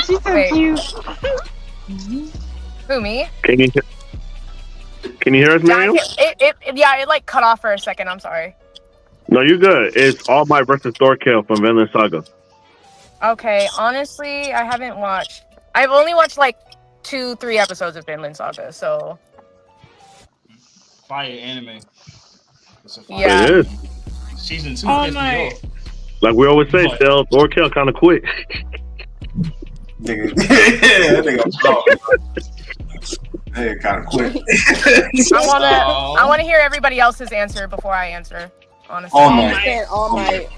she's so Wait. cute. Who, me? Can you hear us, Miriam? It like cut off for a second. I'm sorry. No, you good. It's All Might versus Thorkel from Vinland Saga. Okay, honestly, I haven't watched. I've only watched like 2-3 episodes of Vinland Saga, so Fire anime. It's a fire Yeah. It is. Season 2 Oh pissed me my. off. Like we always say, Phil, Thorkel kind of quit. Nigga, that nigga kind of quick. I wanna hear everybody else's answer before I answer. Honestly, All I'm Might. saying All Might.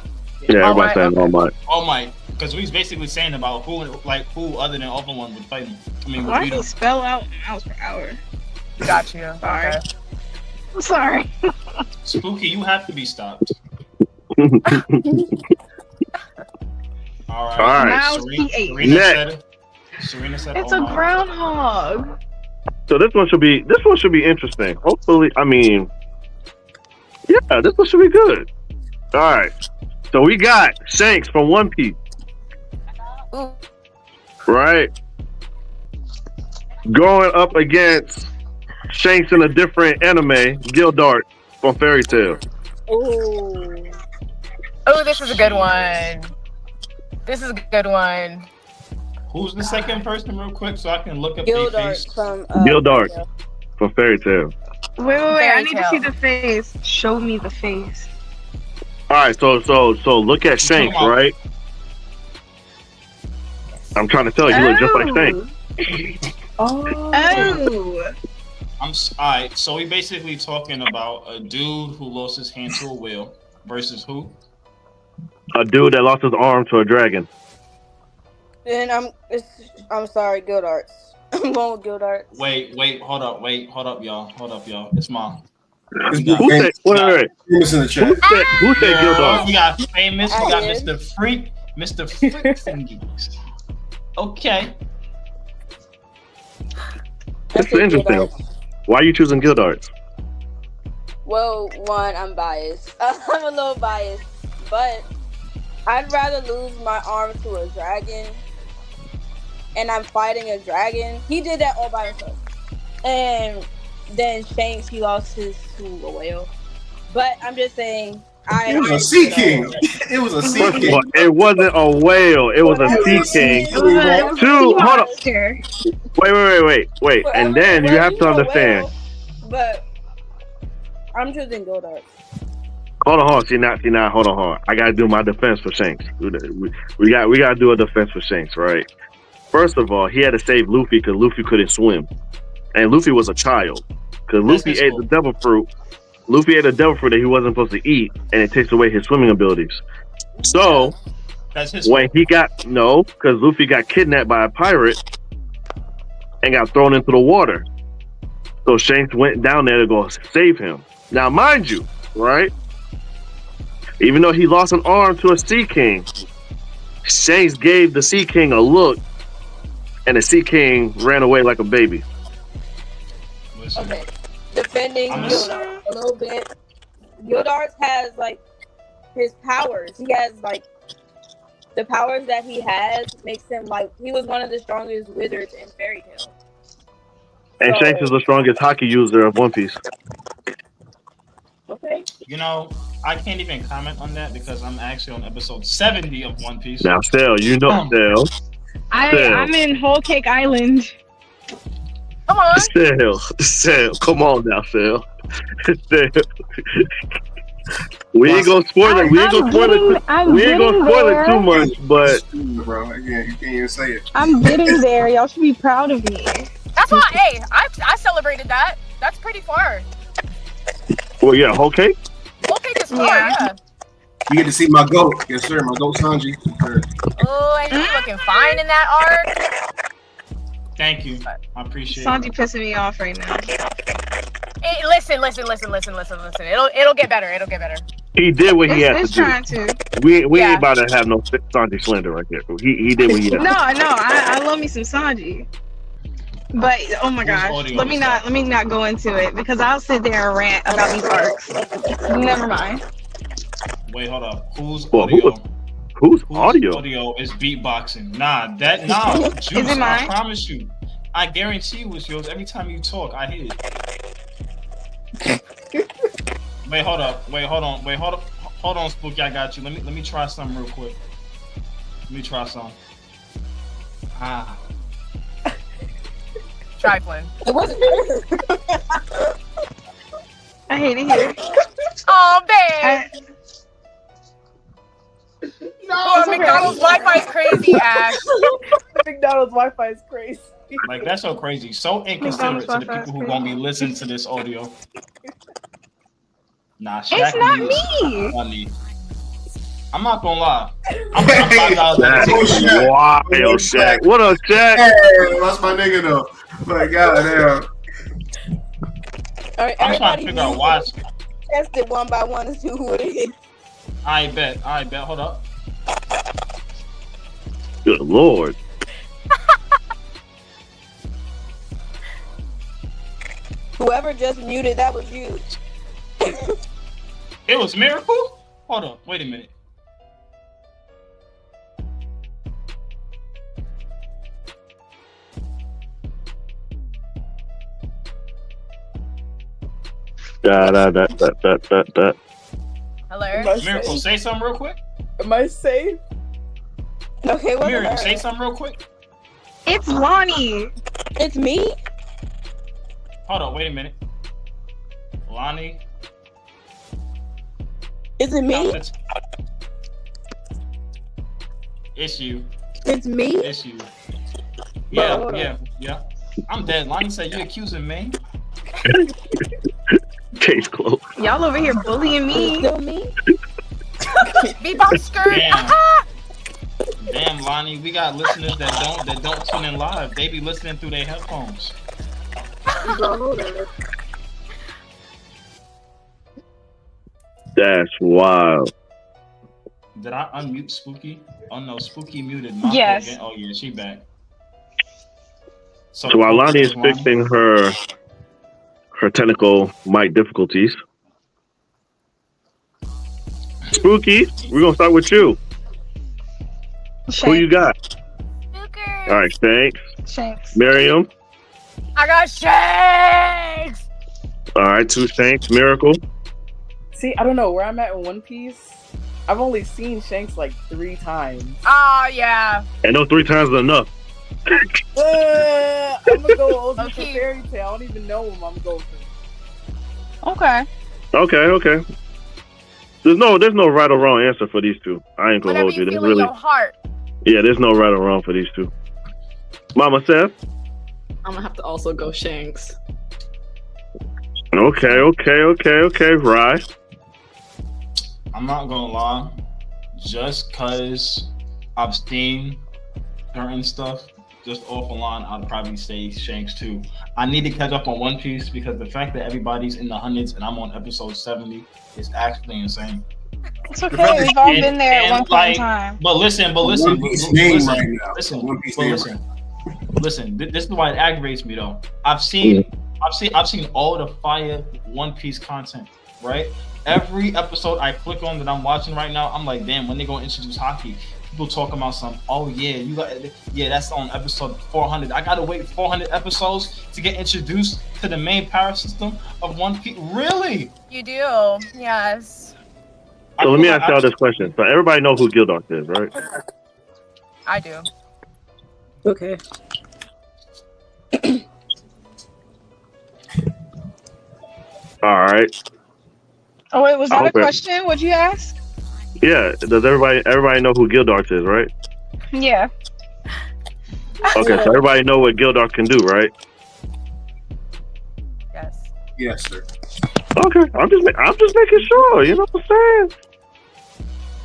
Yeah, All everybody's Might, saying All Might. Oh my, because we was basically saying about who other than Overone would fight him. I mean, would Why beat do you him. spell out miles per hour? got you. Sorry. Okay. I'm sorry. Spooky, you have to be stopped. All right. All right. Now Serena, he ate. Serena Next. said it. Serena said, It's oh a my. groundhog. So this one should be interesting. Hopefully, I mean, yeah, this one should be good. All right. So we got Shanks from One Piece, Ooh. right? Going up against Shanks in a different anime, Gildart from Fairy Tail. Ooh. Oh, this is a good one. This is a good one. Who's the second person, real quick, so I can look up their Gildart face? from Gildart from Fairy Tail. Wait. I Fairy need to tale. see the face. Show me the face. All right, so look at Shanks, right? I'm trying to tell you, he looks just like Shanks. Oh. Alright, so we basically talking about a dude who lost his hand to a whale versus who? A dude that lost his arm to a dragon. Then I'm sorry, Gildarts. I'm going with Gildarts. Wait, hold up, y'all. It's mine. It's Who said? Wait. famous in the chat. Who said Gildart? We got famous, we got I did. Mr. Freak thingies. Okay. That's I said interesting. Gildarts. Why are you choosing Gildarts? Well, one, I'm biased. I'm a little biased, but I'd rather lose my arm to a dragon, and I'm fighting a dragon. He did that all by himself, and then Shanks, he lost his to a whale. But I'm just saying, It was a sea king. It was a sea First of king. all, it wasn't a whale. It was a sea king. It was a Two, hold up. monster. Wait. And then you have to understand. But I'm choosing Gildarts. Hold on. See now. Hold on. I gotta do my defense for Shanks. We gotta do a defense for Shanks, right? First of all, he had to save Luffy because Luffy couldn't swim, and Luffy was a child because Luffy ate the devil fruit. Luffy ate a devil fruit that he wasn't supposed to eat, and it takes away his swimming abilities. So That's his when he because Luffy got kidnapped by a pirate and got thrown into the water. So Shanks went down there to go save him. Now, mind you, right? Even though he lost an arm to a Sea King, Shanks gave the Sea King a look, and the Sea King ran away like a baby. Listen, Okay. Defending I'm Gildarts a little bit. Gildarts has like his powers. He has like the powers that he has makes him like he was one of the strongest wizards in Fairy Tail. And Shanks is the strongest hockey user of One Piece. Okay. you know, I can't even comment on that because I'm actually on episode 70 of One Piece. Now, Stell, you know, Stell. I'm in Whole Cake Island. Come on. Sale. Come on now, Sale. We ain't gonna spoil it. We ain't gonna spoil it too much, but bro, you can't even say it. I'm getting there. Y'all should be proud of me. That's why. Hey, I celebrated that. That's pretty far. Well, yeah, Whole Cake. Whole Cake is far. Yeah. You get to see my goat. Yes, sir. My goat Sanji. Yes, sir. Oh, and he's looking fine in that arc. Thank you. I appreciate Sanji it. pissing me off right now. Hey, listen. It'll get better. He did what he had It's to do. trying to. We ain't about to have no Sanji slander right here. He did what he had to do. No, I love me some Sanji. But oh my gosh, let me not go into it because I'll sit there and rant about these arcs. Never mind. Wait, hold up. Who's audio? Who's audio? Audio is beatboxing. Nah. Juice, Is it mine? I promise you. I guarantee it was yours. Every time you talk, I hear it. Wait, hold up. Hold on, Spooky. I got you. Let me try something real quick. Let me try something. Trifling. I hate it here. Oh, babe. No, McDonald's Wi-Fi is crazy, Ash. McDonald's Wi-Fi is crazy. Like, that's so crazy. So inconsiderate to the people who gonna be listening to this audio. Nah, Shaq It's not me. Funny. I'm not gonna lie. I'm $5. Wow, Shaq. What up, Shaq? Hey, that's my nigga though. Like, goddamn. All right, I'm trying to figure out why. Test it one by one and see who it is. I bet. Hold up. Good Lord. Whoever just muted, that was you. It was Miracle? Hold up. Wait a minute. Da. Hello? Miracle, say something real quick. Am I safe? Okay, what? Miracle, say something real quick. It's Lonnie. It's me. Hold on, wait a minute. Lonnie. Is it me? It's you. It's me. It's you. Yeah. I'm dead. Lonnie said you accusing me. Case closed. Y'all over here bullying me. Still me. Bebop skirt. Damn, Lonnie, we got listeners that don't tune in live. They be listening through their headphones. That's wild. Did I unmute Spooky? Oh no, Spooky muted my Yes. again. Oh yeah, she back. So while Lonnie is fixing her technical mic difficulties, Spooky, we're gonna start with you. Who you got? Spooker. All right, thanks. Shanks. Miriam. I got Shanks. All right, 2 Shanks. Miracle. See, I don't know where I'm at in One Piece. I've only seen Shanks like 3 times. Oh, yeah. And those 3 times is enough. I'm gonna go old school fairy tale. I don't even know him. I'm going to. Okay. There's no right or wrong answer for these two. I ain't gonna Whatever hold you. you There's feel in your heart. Yeah, there's no right or wrong for these two. Mama Seth. I'm gonna have to also go Shanks. Okay. Rye. I'm not gonna lie, just cause I've seen certain stuff, just off the line, I'd probably say Shanks too. I need to catch up on One Piece because the fact that everybody's in the hundreds and I'm on episode 70 is actually insane. It's okay. We've all been there at one point in time. But listen. One Piece name right now. One Piece name. Listen. This is why it aggravates me though. I've seen all the fire One Piece content, right? Every episode I click on that I'm watching right now, I'm like, damn, when they gonna introduce hockey? People talking about some, that's on episode 400. I gotta wait 400 episodes to get introduced to the main power system of One Piece. Really? You do, yes. So let me ask y'all this question. So everybody knows who Gildark is, right? I do. Okay. All right. Oh wait, was I that a hope it- question? What'd you ask? Yeah. Does everybody know who Gildarts is, right? Yeah. Okay, so everybody know what Gildarts can do, right? Yes. Yes, sir. Okay. I'm just making sure. You know what I'm saying?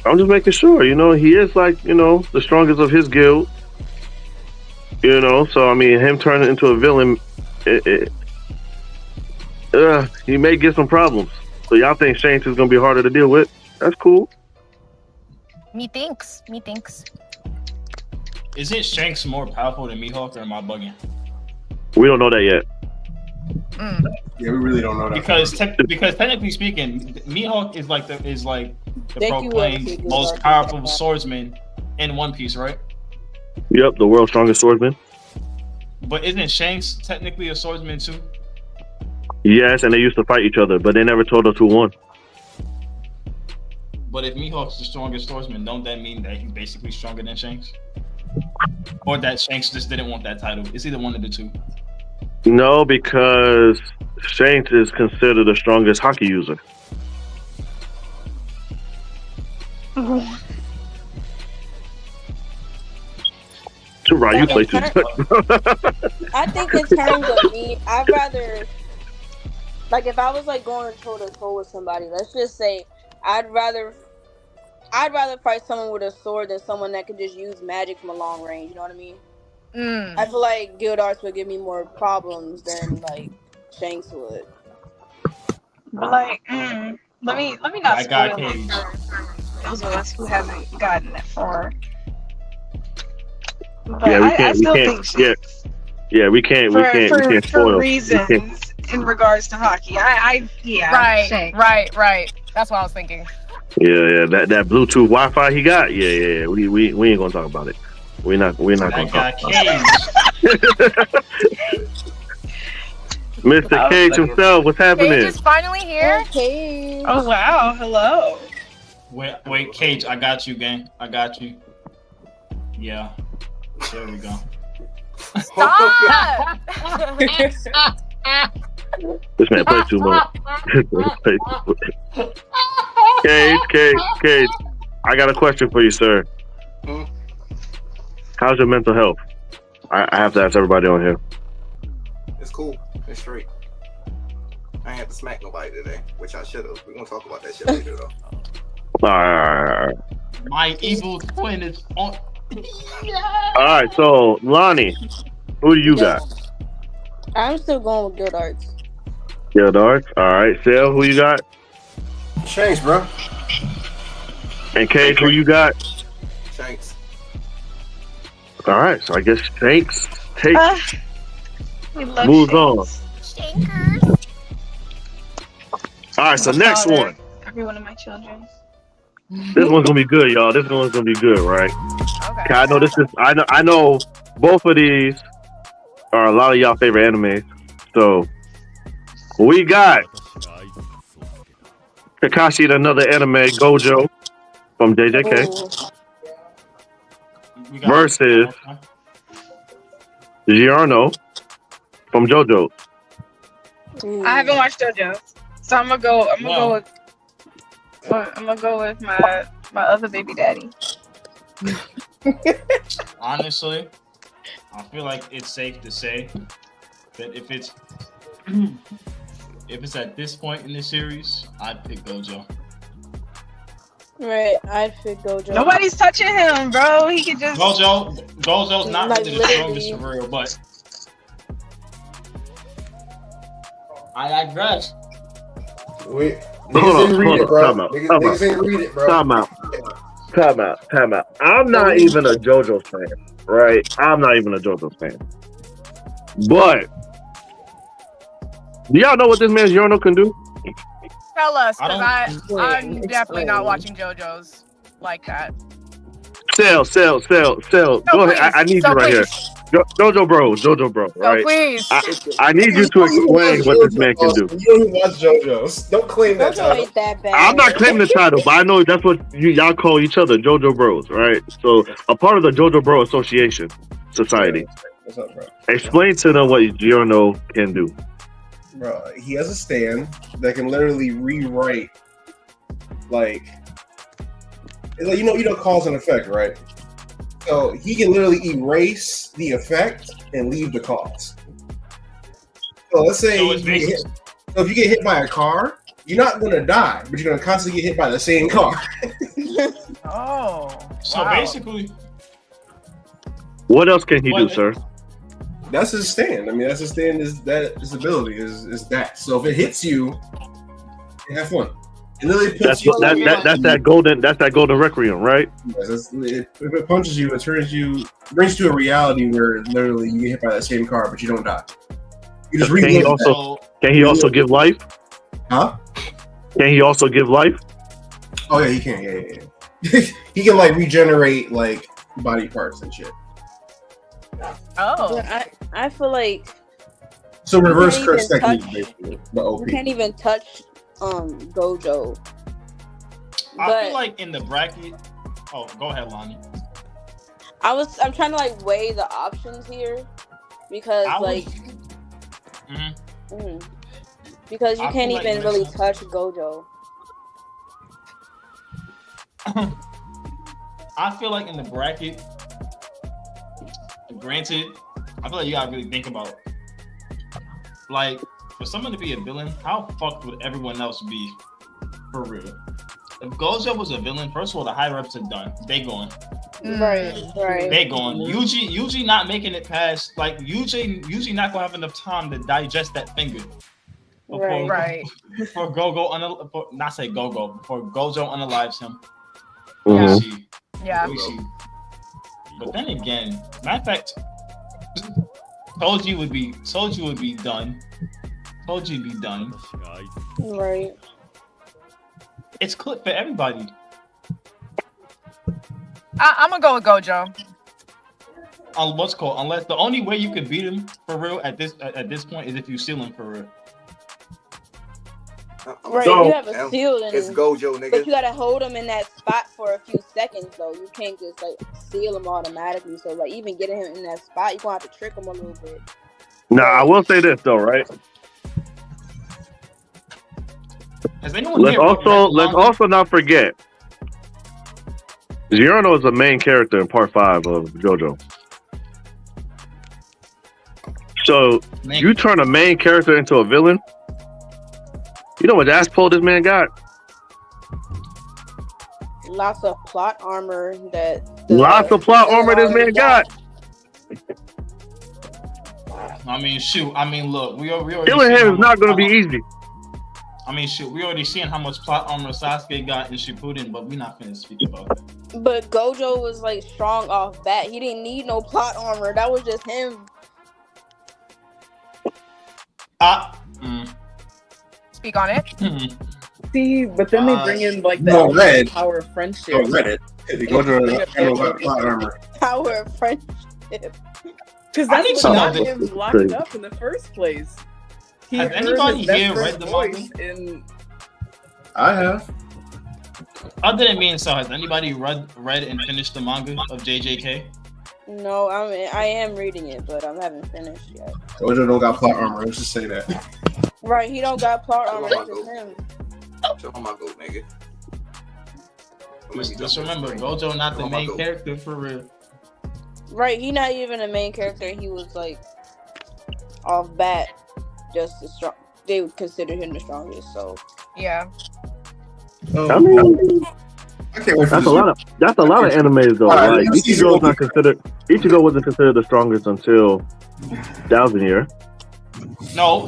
I'm just making sure. You know, he is like, you know, the strongest of his guild. You know, so I mean, him turning into a villain, he may get some problems. So y'all think Shanks is gonna be harder to deal with? That's cool. Me thinks. Isn't Shanks more powerful than Mihawk, or am I bugging? We don't know that yet. Yeah, we really don't know that. Because technically speaking, Mihawk is like the Thank you, proclaimed Alexei. most powerful swordsman in One Piece, right? Yep, the world's strongest swordsman. But isn't Shanks technically a swordsman too? Yes, and they used to fight each other, but they never told us who won. But if Mihawk's the strongest swordsman, don't that mean that he's basically stronger than Shanks? Or that Shanks just didn't want that title? It's either one of the two. No, because Shanks is considered the strongest hockey user. Right, you play too much. I think in terms of me, I'd rather, like, if I was like going toe to toe with somebody, let's just say, I'd rather fight someone with a sword than someone that could just use magic from a long range. You know what I mean? I feel like Gildarts would give me more problems than like Shanks would. But like, let me not spoil it for those of us who haven't gotten it far. But Yeah, I still think Shanks. Yeah, we can't spoil. For reasons in regards to hockey. Shanks. Right. That's what I was thinking. Yeah, that Bluetooth Wi-Fi he got. Yeah. We ain't gonna talk about it. We're not gonna talk about it. Mr. Cage himself, what's happening? Cage is finally here. Cage. Oh wow, hello. Wait, Cage, I got you, gang. I got you. Yeah. There we go. Stop! This man plays too much. Cage. I got a question for you, sir. How's your mental health? I have to ask everybody on here. It's cool. It's straight. I ain't had to smack nobody today, which I should have. We're gonna talk about that shit later, though. All right. My evil twin is on. All right, so Lonnie, who do you got? I'm still going with Gildarts. Gildarts. All right, Sal, who you got? Shanks, bro. And Cage, who you got? Shanks. All right, so I guess Shanks Shanks. moves on. Shankers. All right, so next one. Every one of my children. This one's gonna be good, y'all. This one's gonna be good, right? Okay. I know this is. I know both of these are a lot of y'all favorite animes. So we got Kakashi in another anime, Gojo from JJK versus Giorno from JoJo. I haven't watched JoJo, so I'm gonna go with my other baby daddy. Honestly, I feel like it's safe to say that if it's at this point in the series, I'd pick Gojo. Right, I'd pick Gojo. Nobody's touching him, bro. He could just Gojo's not Like, really the strongest for real, but I digress. Niggas didn't read it, bro. Niggas didn't read it, bro. Time out. I'm not even a JoJo fan, right? I'm not even a JoJo fan. But do y'all know what this man's Giorno can do? Tell us, because I'm Explain. definitely not watching JoJo's like that. Sell. Go ahead. I need you right here. Jojo bro, right? Please. I need you to explain what this man can do. You don't watch JoJo's. Don't claim that Gojo title. ain't that bad. I'm not claiming the title, but I know that's what y'all call each other, JoJo Bros, right? So a part of the JoJo Bro Association. Society. What's up, bro? Explain to them what Giorno can do. Bro, he has a stand that can literally rewrite, like you know, cause and effect, right? So he can literally erase the effect and leave the cause. So let's say if you get hit by a car, you're not going to die, but you're going to constantly get hit by the same car. So basically, what else can he do, sir? That's his stand. I mean, that's his stand. Is that his ability? Is that? So if it hits you, have fun. It literally puts That's that golden requiem, right? Yes, if it punches you, it brings you to a reality where literally you get hit by that same car, but you don't die. You just can he also give life? Huh? Can he also give life? Oh yeah, he can. Yeah. He can like regenerate like body parts and shit. Oh, I feel like so reverse curse technique, basically. The OP. You can't even touch Gojo. I feel like in the bracket. Oh, go ahead, Lonnie. I'm trying to like weigh the options here because because you can't even really touch Gojo. I feel like in the bracket, granted, I feel like you gotta really think about, like, for someone to be a villain, how fucked would everyone else be? For real. If Gojo was a villain, first of all, the high reps are done. They going. Right. They going. Yuji not making it past, like, Yuji not gonna have enough time to digest that finger. Before Gojo unalives him. Yeah. But then again, matter of fact, Toji would be done. Toji would be done. Right. It's clip for everybody. I'm gonna go with Gojo. Unless the only way you could beat him for real at this point is if you seal him for real. Right, you have a seal in it's Gojo, nigga. But you gotta hold him in that spot for a few seconds though. You can't just like seal him automatically. So like even getting him in that spot, you're gonna have to trick him a little bit. Now I will say this though, right? Let's also not forget, Giorno is the main character in part 5 of JoJo. So you turn a main character into a villain. You know what ass pull this man got? Lots of plot armor this man got. I mean, shoot. I mean, look, we already killing him is not going to be easy. I mean, shoot, we already seen how much plot armor Sasuke got in Shippuden, but we're not finna speak about it. But Gojo was like strong off bat. He didn't need no plot armor. That was just him. Speak on it. See, but then they bring in like the power of friendship. Reddit. Gojo plot armor. Power of friendship. Because that's what got him locked up in the first place. Has anybody here read the manga? I have. Other than me and Sal, has anybody read and finished the manga of JJK? No, I am reading it, but I haven't finished yet. Gojo don't got plot armor. Let's just say that. Right, he don't got plot armor. That's just him. Show my goat, nigga. Just remember, Gojo not the main character for real. Right, he not even a main character. He was like off bat, just as strong. They would consider him the strongest. So yeah. I mean, that's a lot of animes though. Like Ichigo's not considered. Ichigo wasn't considered the strongest until 1000 Year. No.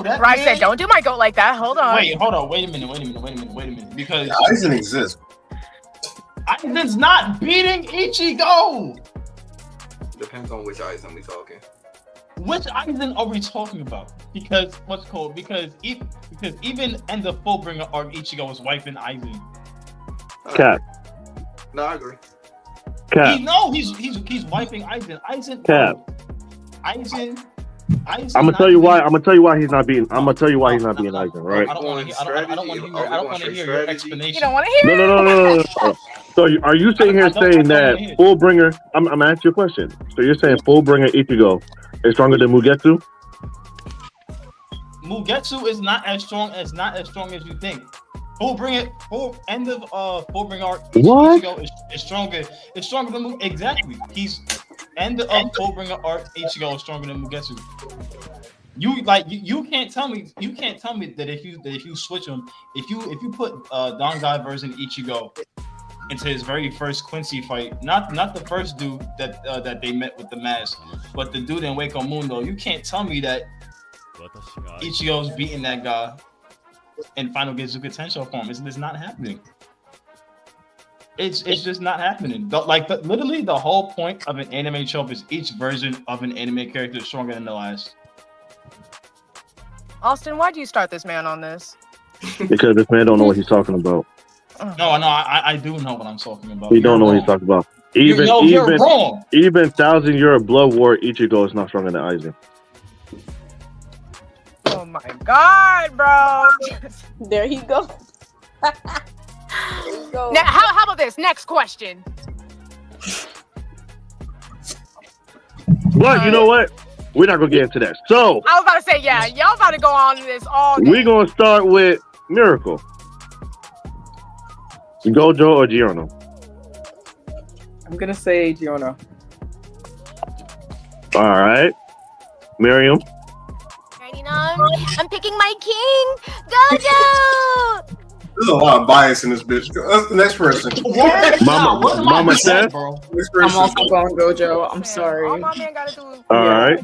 That's right. Said, don't do my goat like that. Hold on. Wait a minute. Because Aizen exists. Aizen's not beating Ichigo. Depends on which Aizen we talking. Which Aizen are we talking about? Because even in the Fullbringer arc, Ichigo was wiping Aizen. Cat. No, I agree. Cat. He's wiping Aizen. Cat. Aizen. I'm gonna tell you why. He's not beating. I'm gonna tell you why he's not beating Aizen. Right? I don't want to hear your explanation. You don't want to hear it? No. So are you sitting here saying that Fullbringer? I'm asking you a question. So you're saying Fullbringer Ichigo is stronger than Mugetsu? Mugetsu is not as strong as you think. Fullbringer Ichigo is stronger. It's stronger than Mugetsu. Exactly. He's end of Fullbringer arc Ichigo is stronger than Mugetsu. You can't tell me that if you switch him, if you put Dangai version Ichigo into his very first Quincy fight, not the first dude that they met with the mask, but the dude in Wako Mundo, you can't tell me that Ichigo's beating that guy in Final Gezuka Tensho form. It's not happening. It's just not happening. Literally the whole point of an anime trope is each version of an anime character is stronger than the last. Austin, why do you start this man on this? Because this man don't know what he's talking about. No, I do know what I'm talking about. He don't know what he's talking about. You're wrong. Even 1,000-year Blood War Ichigo is not stronger than Aizen. Oh my god, bro! There you go. Now, how about this? Next question. But you know what? We're not gonna get into that. So I was about to say, yeah, y'all about to go on this all day. We're gonna start with Miracle. Gojo or Giorno? I'm gonna say Giorno. All right, Miriam. I'm picking my king, Gojo. There's a lot of bias in this bitch. The next person. Mama Steph. I'm also going Gojo. I'm sorry. All my man gotta do is all right,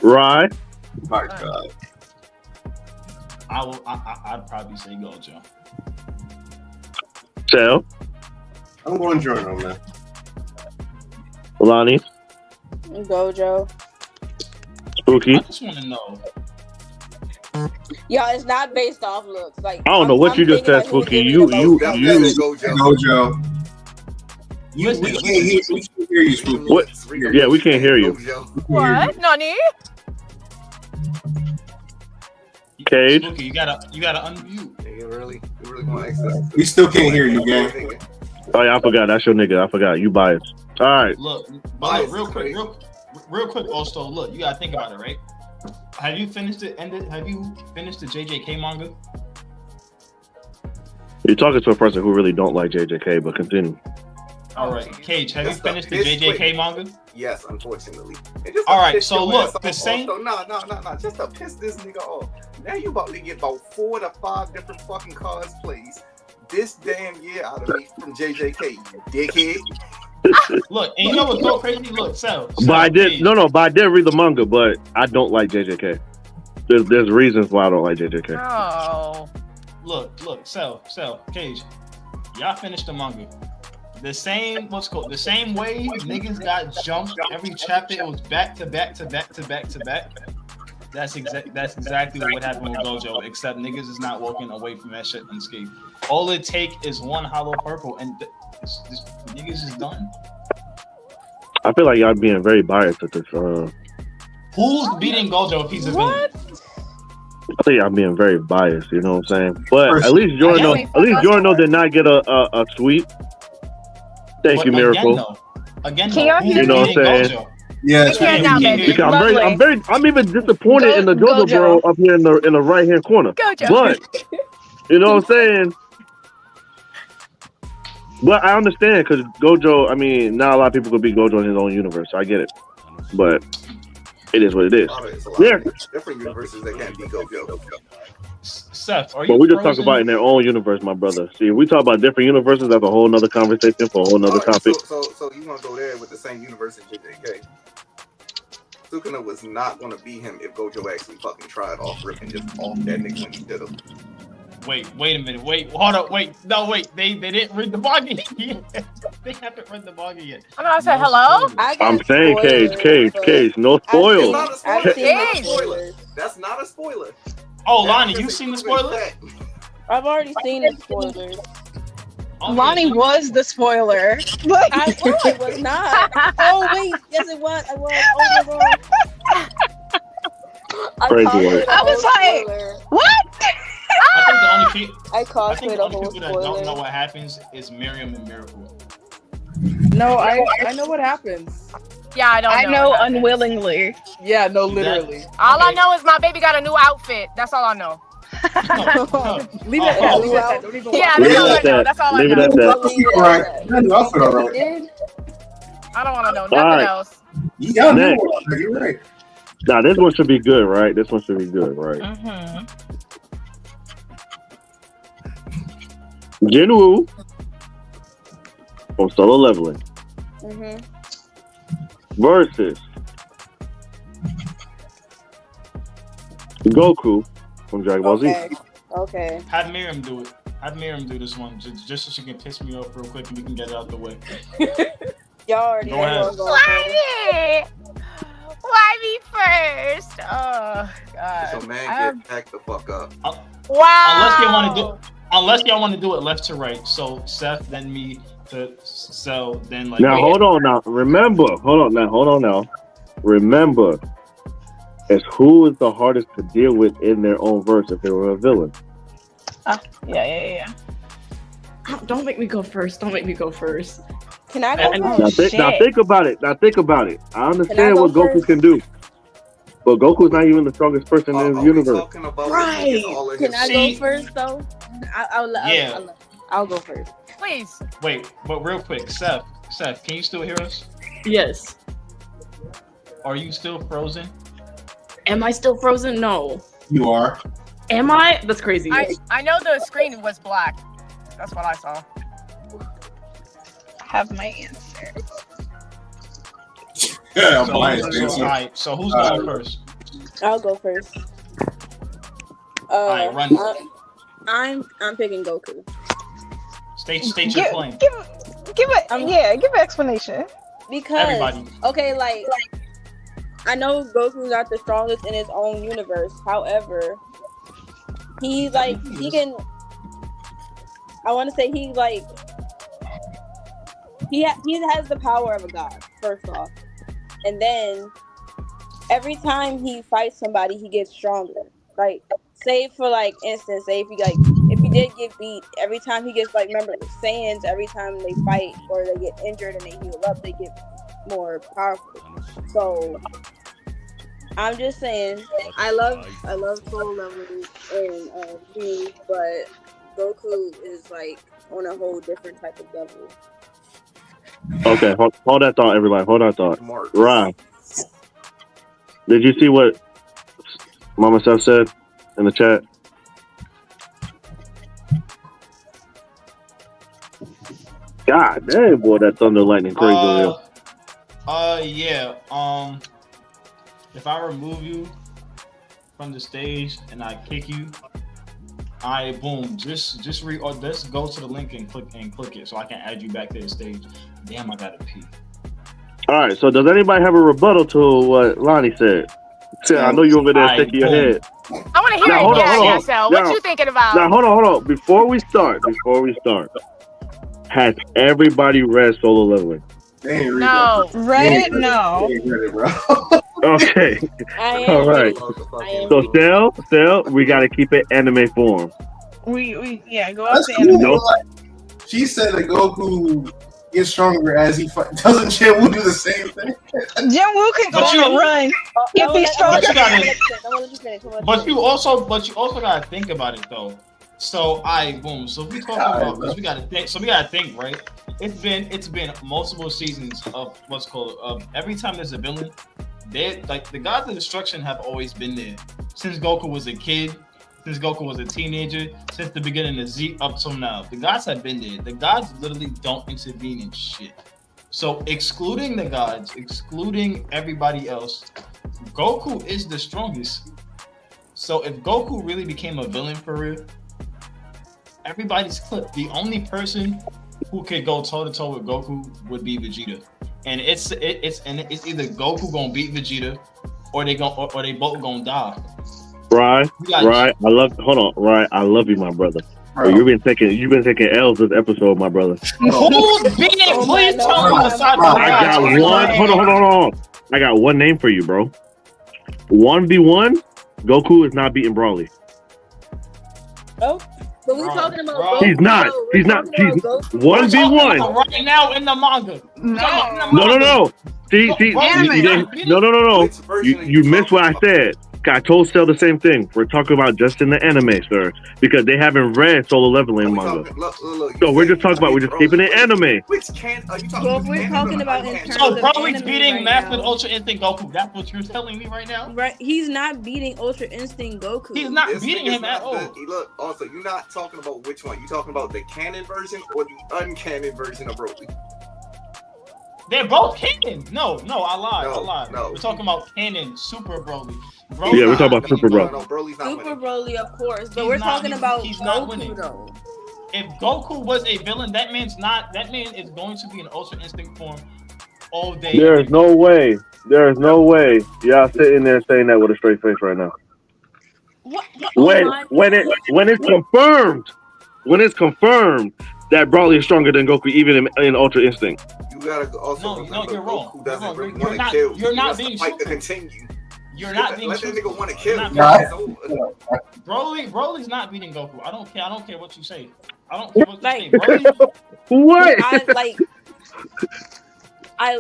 Rye. My God. I'd probably say Gojo. Shell. I'm going Giorno, man. Lonnie. Gojo. Spooky. I just want to know. Y'all, it's not based off looks. Like I don't know what you just said, Spooky. You. Gojo. We can't hear you, Spooky. What? Yeah, we can't hear you. What? Nani? Cage. Spooky, you gotta unmute. You really want access? We still can't hear you, gang. Oh yeah, I forgot. That's your nigga. I forgot. You biased. All right. Look, real quick. Also, look, you gotta think about it, right? Have you finished it? Have you finished the JJK manga? You're talking to a person who really don't like JJK, but continue. All right, Cage, have you finished the JJK manga? Yes, unfortunately. All right, so look, the same. No, just to piss this nigga off. Now you about to get about 4 to 5 different fucking cosplays this damn year out of me from JJK, you dickhead. Look, and you know what's so crazy? Look, but I did read the manga, but I don't like JJK. There's reasons why I don't like JJK. Oh. Look, Cage, y'all finished the manga. The same way niggas got jumped every chapter. It was back to back to back to back to back. That's exactly what happened with Gojo, except niggas is not walking away from that shit unscathed. All it take is one hollow purple, and niggas is done. I feel like y'all being very biased at this. Who's beating Gojo if he's a villain? I think I'm being very biased. You know what I'm saying? But at least Giorno did not get a sweep. Thank you, Miracle. Can y'all hear you know what I'm saying? Yeah, I'm even disappointed in the Gojo bro up here in the right hand corner. Gojo. But you know what I'm saying? But I understand because Gojo, I mean, not a lot of people could beat Gojo in his own universe. So I get it. But it is what it is. Yeah. Different universes that can't beat Gojo. Seth, are you? But we just talk about in their own universe, my brother. See, if we talk about different universes, that's a whole nother conversation for a whole nother topic. So you want to go there with the same universe as JJK? Sukuna was not going to beat him if Gojo actually fucking tried ripping just off that nigga when he did him. Wait a minute. Hold up. They didn't read the manga yet. They haven't read the manga yet. I'm gonna say hello. I'm saying Cage. No spoilers. That's not a spoiler. Oh, Lonnie, you seen the spoiler? I've already seen the spoilers. Lonnie was the spoiler. I know it was not. Oh wait, yes it was. I was. Oh my god. Crazy word. I was like, what? I think the only I I cosplay think the the only whole people that don't know spoiler. what happens is Miriam and Miracle. No, I know what happens. Yeah, I don't know. I know what happens. unwillingly. Yeah, no, literally. All I know is my baby got a new outfit. That's all I know. Leave it at that. Leave it at that. Don't even. Yeah, watch that's it. all I know. That's all I Leave it know. at that. All right. I knew outfit already. I don't want to know nothing right. else. Yeah, Next. you're right. Now this one should be good, right? This one should be good, right? Mm-hmm. Jinwoo from Solo Leveling versus Goku from Dragon Ball Z. Okay. Have Miriam do it. Have Miriam do this one, just so she can piss me off real quick and we can get it out the way. Y'all already Go know ahead. what's going on. Why me first? Oh God. So man, get back the fuck up. Wow. Unless y'all want to do it left to right. So Seth, then me, then like. Now hold on. Now remember. Hold on now. Remember, it's who is the hardest to deal with in their own verse if they were a villain. Yeah. Don't make me go first. Don't make me go first. Can I go Now, first? now think about it. I understand go what Goku first? can do, but Goku's not even the strongest person in the universe. Talking about Right. all of Can his I go first though? I'll go first. Please. Wait, but real quick, Seth, can you still hear us? Yes. Are you still frozen? Am I still frozen? No. You are. Am I? That's crazy. I know the screen was black. That's what I saw. I have my answer. Yeah, So, biased, so, man. all right, so who's going first? I'll go first. Alright, run. I'm picking Goku. State your claim. Give an explanation. Because Everybody. okay, like I know Goku's not the strongest in his own universe. However, he can. I want to say he has the power of a god. First off, and then every time he fights somebody, he gets stronger. Like, say for like instance, say if he did get beat, every time he gets remember the Saiyans, every time they fight or they get injured and they heal up, they get more powerful. So I'm just saying, I love Soul Leveling and Z, but Goku is on a whole different type of level. Okay, hold that thought, everybody. Hold that thought. Ryan, did you see what Mama Seth said in the chat? God damn, boy, that thunder lightning crazy over here. Yeah. If I remove you from the stage and I kick you, boom. Just let's go to the link and click it so I can add you back to the stage. Damn, I gotta pee. All right, so does anybody have a rebuttal to what Lonnie said? I know you over there shaking your head. I want to hear Now, hold on. So what you thinking about? Now, hold on. Before we start, has everybody read Solo Leveling? No. Read it? No. Okay. All right. So, Stell, we got to keep it anime form. We go That's up to cool. anime. She said that Goku gets stronger as he fights. Doesn't Jinwoo do the same thing? Jinwoo can go on a run if he's stronger. But you also gotta think about it though. So boom. So we talk about this. We gotta think. So we gotta think, right? It's been multiple seasons of what's called every time there's a villain, the gods of destruction have always been there since Goku was a kid, since Goku was a teenager, since the beginning of Z up till now. The gods have been there. The gods literally don't intervene in shit. So excluding the gods, excluding everybody else, Goku is the strongest. So if Goku really became a villain for real, everybody's clipped. The only person who could go toe to toe with Goku would be Vegeta, and it's either Goku gonna beat Vegeta, or they both gonna die. Right. I love you, my brother. Bro, you've been taking L's this episode, my brother. Who's being? Please tell me aside from I got one. Hold on. I got one name for you, bro. 1v1, Goku is not beating Broly. Oh. But we're talking about bro. Goku. He's not. Bro. He's not. He's 1v1. Right now in the manga. No. See. No. You missed what I said. I told Cell the same thing. We're talking about just in the anime, sir, because they haven't read Solo Leveling manga. So we're just talking about. We're just keeping it anime. Which can are you talking Well, about? we're talking about in terms So of Broly's anime beating right Master now. Ultra Instinct Goku. That's what you're telling me right now? Right, he's not beating Ultra Instinct Goku. He's not This beating nigga's him at not all. Look, also, you're not talking about which one. You're talking about the canon version or the uncanon version of Broly. They're both canon. No, I lied. No. We're talking about canon Super Broly. Yeah, we're talking about Super Broly. No, Broly's not Super winning. Broly, of course, but He's we're not- talking about he's not Goku winning. though. If Goku was a villain, that man is going to be in Ultra Instinct form all day. There is no way. Y'all sitting there saying that with a straight face right now. What? When it's confirmed that Broly is stronger than Goku, even in Ultra Instinct. You gotta also remember you're wrong. Goku doesn't really You're want to not- kill. you're He not wants the being fight to truthful. continue. You're not being Let that truthful. nigga want to kill. You're It's not over. Broly's not beating Goku. I don't care what you say. I don't care what you say. Broly, What? I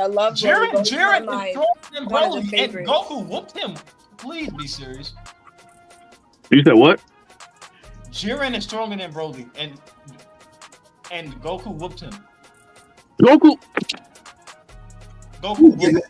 love Jiren Broly. is Goku's stronger my- than one of the Broly, and favorites. Goku whooped him. Please be serious. You said what? Jiren is stronger than Broly, and Goku whooped him. Goku.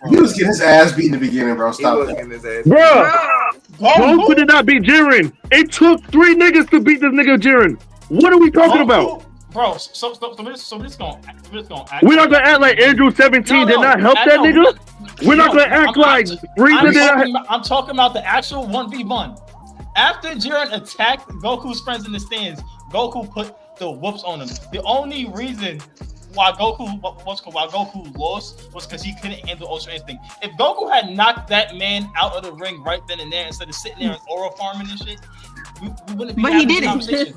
He was getting his ass beat in the beginning, bro. Stop that. Bruh, Goku did not beat Jiren. It took 3 niggas to beat this nigga Jiren. What are we talking about? Bro, so this gonna act. We're not gonna act like Andrew 17 did not help that nigga. We're not gonna act like Frieza did not. I'm talking about the actual 1v1. After Jiren attacked Goku's friends in the stands, Goku put the whoops on him. The only reason why Goku lost was because he couldn't handle Ultra Instinct. If Goku had knocked that man out of the ring right then and there instead of sitting there and aura farming and shit, we wouldn't be But having he this didn't. conversation.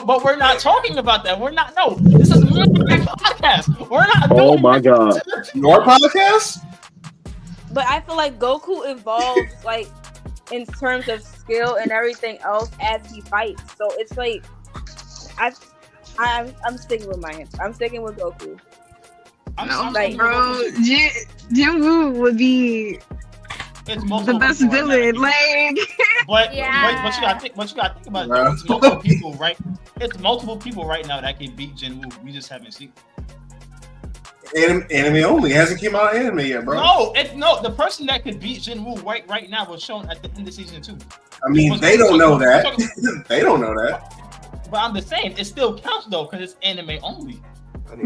but we're not talking about that. We're not. No, this is my podcast. We're not doing Oh my god. Your podcast? But I feel like Goku evolves like in terms of skill and everything else as he fights. So it's like I'm sticking with my answer. I'm sticking with Goku. Bro, Jinwoo would be the best villain. Like, but you gotta think about it. It's multiple people, right? It's multiple people right now that can beat Jinwoo. We just haven't seen. Anime only. It hasn't came out anime yet, bro. No. The person that could beat Jinwoo right now was shown at the end of season 2. I mean, they don't know that. They don't know that. But I'm just saying, it still counts though, because it's anime only.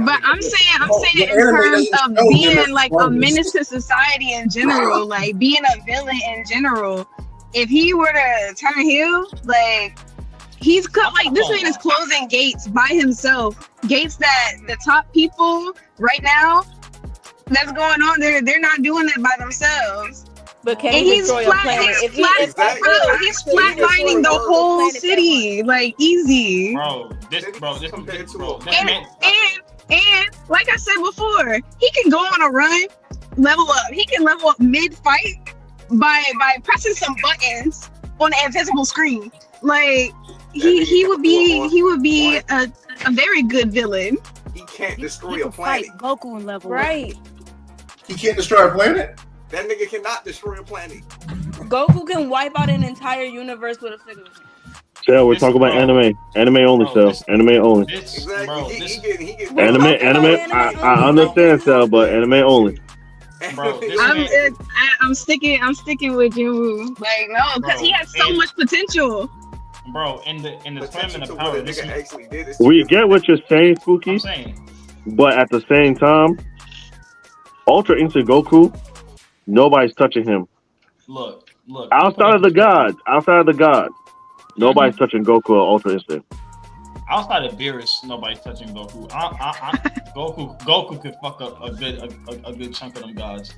but I'm saying in terms of being like a menace to society in general, like being a villain in general. If he were to turn heel, like he's like this man is closing gates by himself. Gates that the top people right now that's going on, they're not doing it by themselves. But can and he he's destroy a planet? he's flatlining the whole city, like easy. Bro, this man. And like I said before, he can go on a run, level up. He can level up mid-fight by pressing some buttons on an invisible screen. Like he would be a very good villain. He can't destroy a planet. Goku and level Right. He can't destroy a planet? That nigga cannot destroy a planet. Goku can wipe out an entire universe with a flick of his hand. Cell, we're talking about anime. Anime only, Cell. Anime only. Anime. I understand, Cell, but anime only. I'm sticking with Jinwoo. Like no, because he has so much potential. Bro, in the tournament of power, this actually did it. We get what you're saying, Spooky. But at the same time, Ultra Instinct Goku, nobody's touching him. Look. Outside of the gods, nobody's touching Goku or Ultra Instinct. Outside of Beerus, nobody's touching Goku. Goku could fuck up a good chunk of them gods.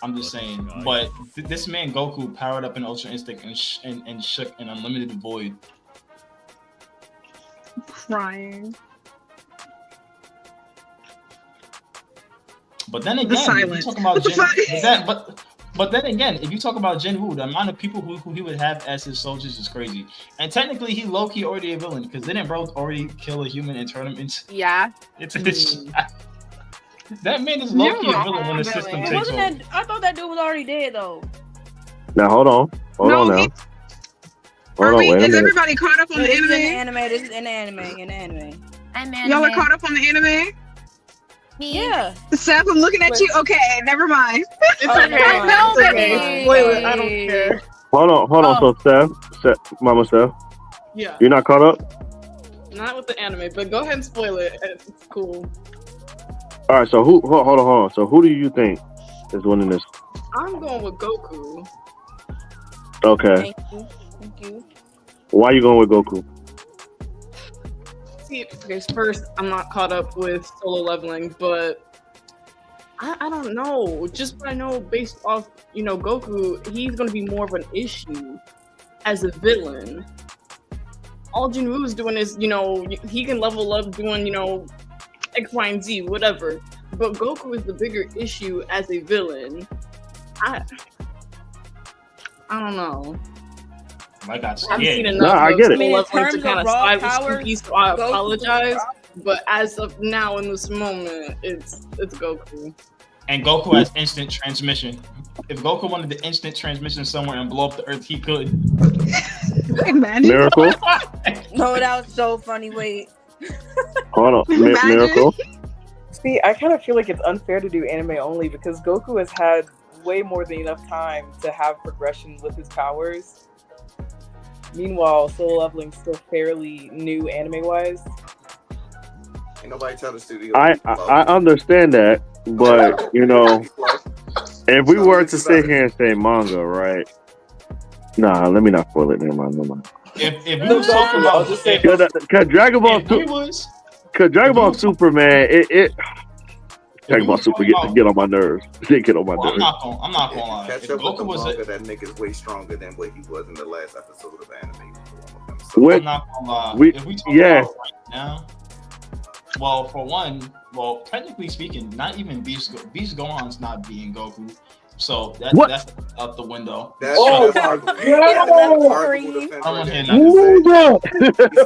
I'm just saying. But this man Goku powered up in Ultra Instinct and shook an unlimited void. Crying. But then again, we're talking about But then again, if you talk about Jinwoo, the amount of people who he would have as his soldiers is crazy. And technically, he low-key already a villain because didn't bro already kill a human in tournaments? Yeah. It's that man is low-key a villain when the system takes over. I thought that dude was already dead though. Now hold on now. Is everybody caught up on the anime? This is in the anime. Y'all are caught up on the anime? Yeah. Seth, I'm looking at you. Okay, never mind. It's okay. Spoiler, I don't care. Hold on. So Steph, Mama Steph. Yeah. You're not caught up? Not with the anime, but go ahead and spoil it. It's cool. All right. So hold on. So who do you think is winning this? I'm going with Goku. Okay. Thank you. Why are you going with Goku? See, first, I'm not caught up with Solo Leveling, but I don't know. Just what I know based off, Goku, he's going to be more of an issue as a villain. All Jinwoo's doing is, he can level up doing, X, Y, and Z, whatever. But Goku is the bigger issue as a villain. I don't know. I got I've seen enough I get it. Leveling to kind of side with Suki, so I apologize. But as of now, in this moment, it's Goku. And Goku has instant transmission. If Goku wanted the instant transmission somewhere and blow up the Earth, he could. Miracle. No, that was so funny. Wait. Hold on. Miracle. See, I kind of feel like it's unfair to do anime only because Goku has had way more than enough time to have progression with his powers. Meanwhile, Solo Leveling's still fairly new anime-wise. Ain't nobody tell the studio. I understand that, but if we were to sit here and say manga, right? Nah, let me not spoil it. Never mind. If we was talking about because Dragon Ball Superman, Dragon Ball Super get on my nerves. They get on my nerves. I'm not gonna lie. Catch If up with Goku the was manga, that nigga's way stronger than what he was in the last episode of anime. I'm not gonna lie. If we talk about right now, well, for one, technically speaking, not even Beast Gohan's not beating Goku. So that's out the window. My god!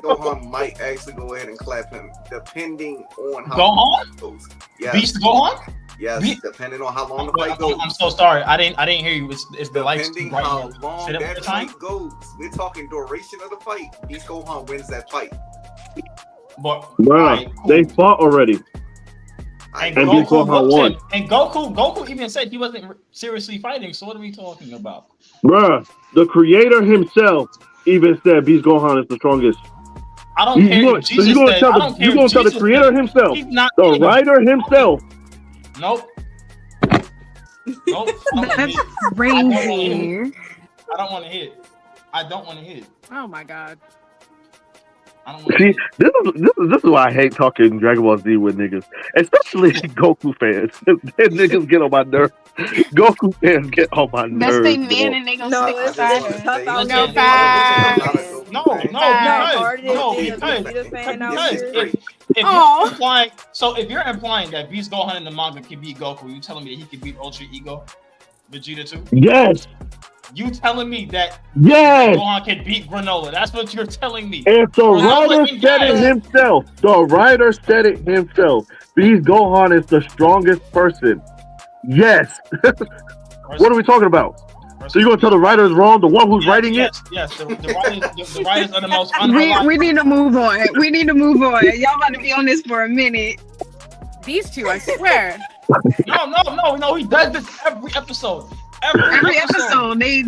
Gohan might actually go ahead and clap him, depending on how Gohan goes. Yes. Beast Gohan? Yes, depending on how long the fight goes. I'm so sorry. I didn't hear you. It's the light. Depending how long that fight goes. We're talking duration of the fight. Beast Gohan wins that fight. But they fought already. And Goku won. And Goku even said he wasn't seriously fighting. So what are we talking about? Bruh, the creator himself even said Beast Gohan is the strongest. I don't care. You're going to tell the creator himself, the writer himself. Nope. That's crazy. I don't want to hit. I don't want to hit. Oh my god. See, this is why I hate talking Dragon Ball Z with niggas, especially Goku fans. Them niggas get on my nerves. Goku fans get on my nerves. That's they man and they gonna stick beside him. No, if you're implying that Beast Gohan in the manga can beat Goku, you telling me that he can beat Ultra Ego Vegeta too? Yes. You telling me that Gohan can beat Granola? That's what you're telling me. If the writer said it himself, Beast Gohan is the strongest person. Yes. What are we talking about? So you're gonna tell the writer is wrong, the one who's writing it? Yes. The writers are the most we need to move on. Y'all about to be on this for a minute. These two, I swear. No. He does this every episode. Every episode, they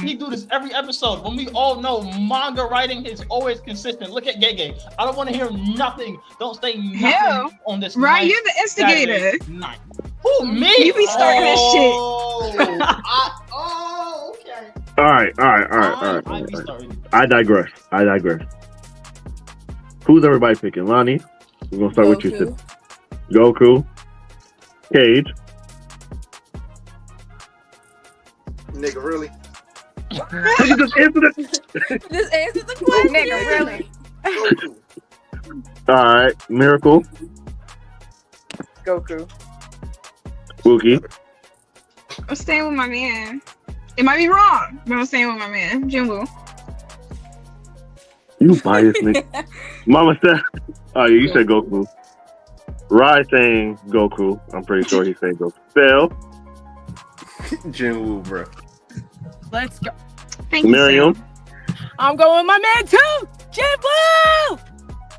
he do this every episode. When we all know manga writing is always consistent. Look at Gege. I don't want to hear nothing. Don't say nothing on this. Right, you're the instigator. Who, me? You be starting this shit. Okay. All right. I digress. Who's everybody picking? Lonnie, we're gonna start with you. Sid. Goku. Cage. Nigga, really? Just answer it. Just answer the question. Nigga, really? All right, Miracle. Goku. Wookie. I'm staying with my man. It might be wrong, but I'm staying with my man, Jinwoo. You biased nigga. Mama said, oh, you said Goku. Rai saying Goku. I'm pretty sure he said Goku. Phil. Jinwoo, bro. Let's go. Thank you, Miriam. Sam. I'm going with my man too, Jinwoo.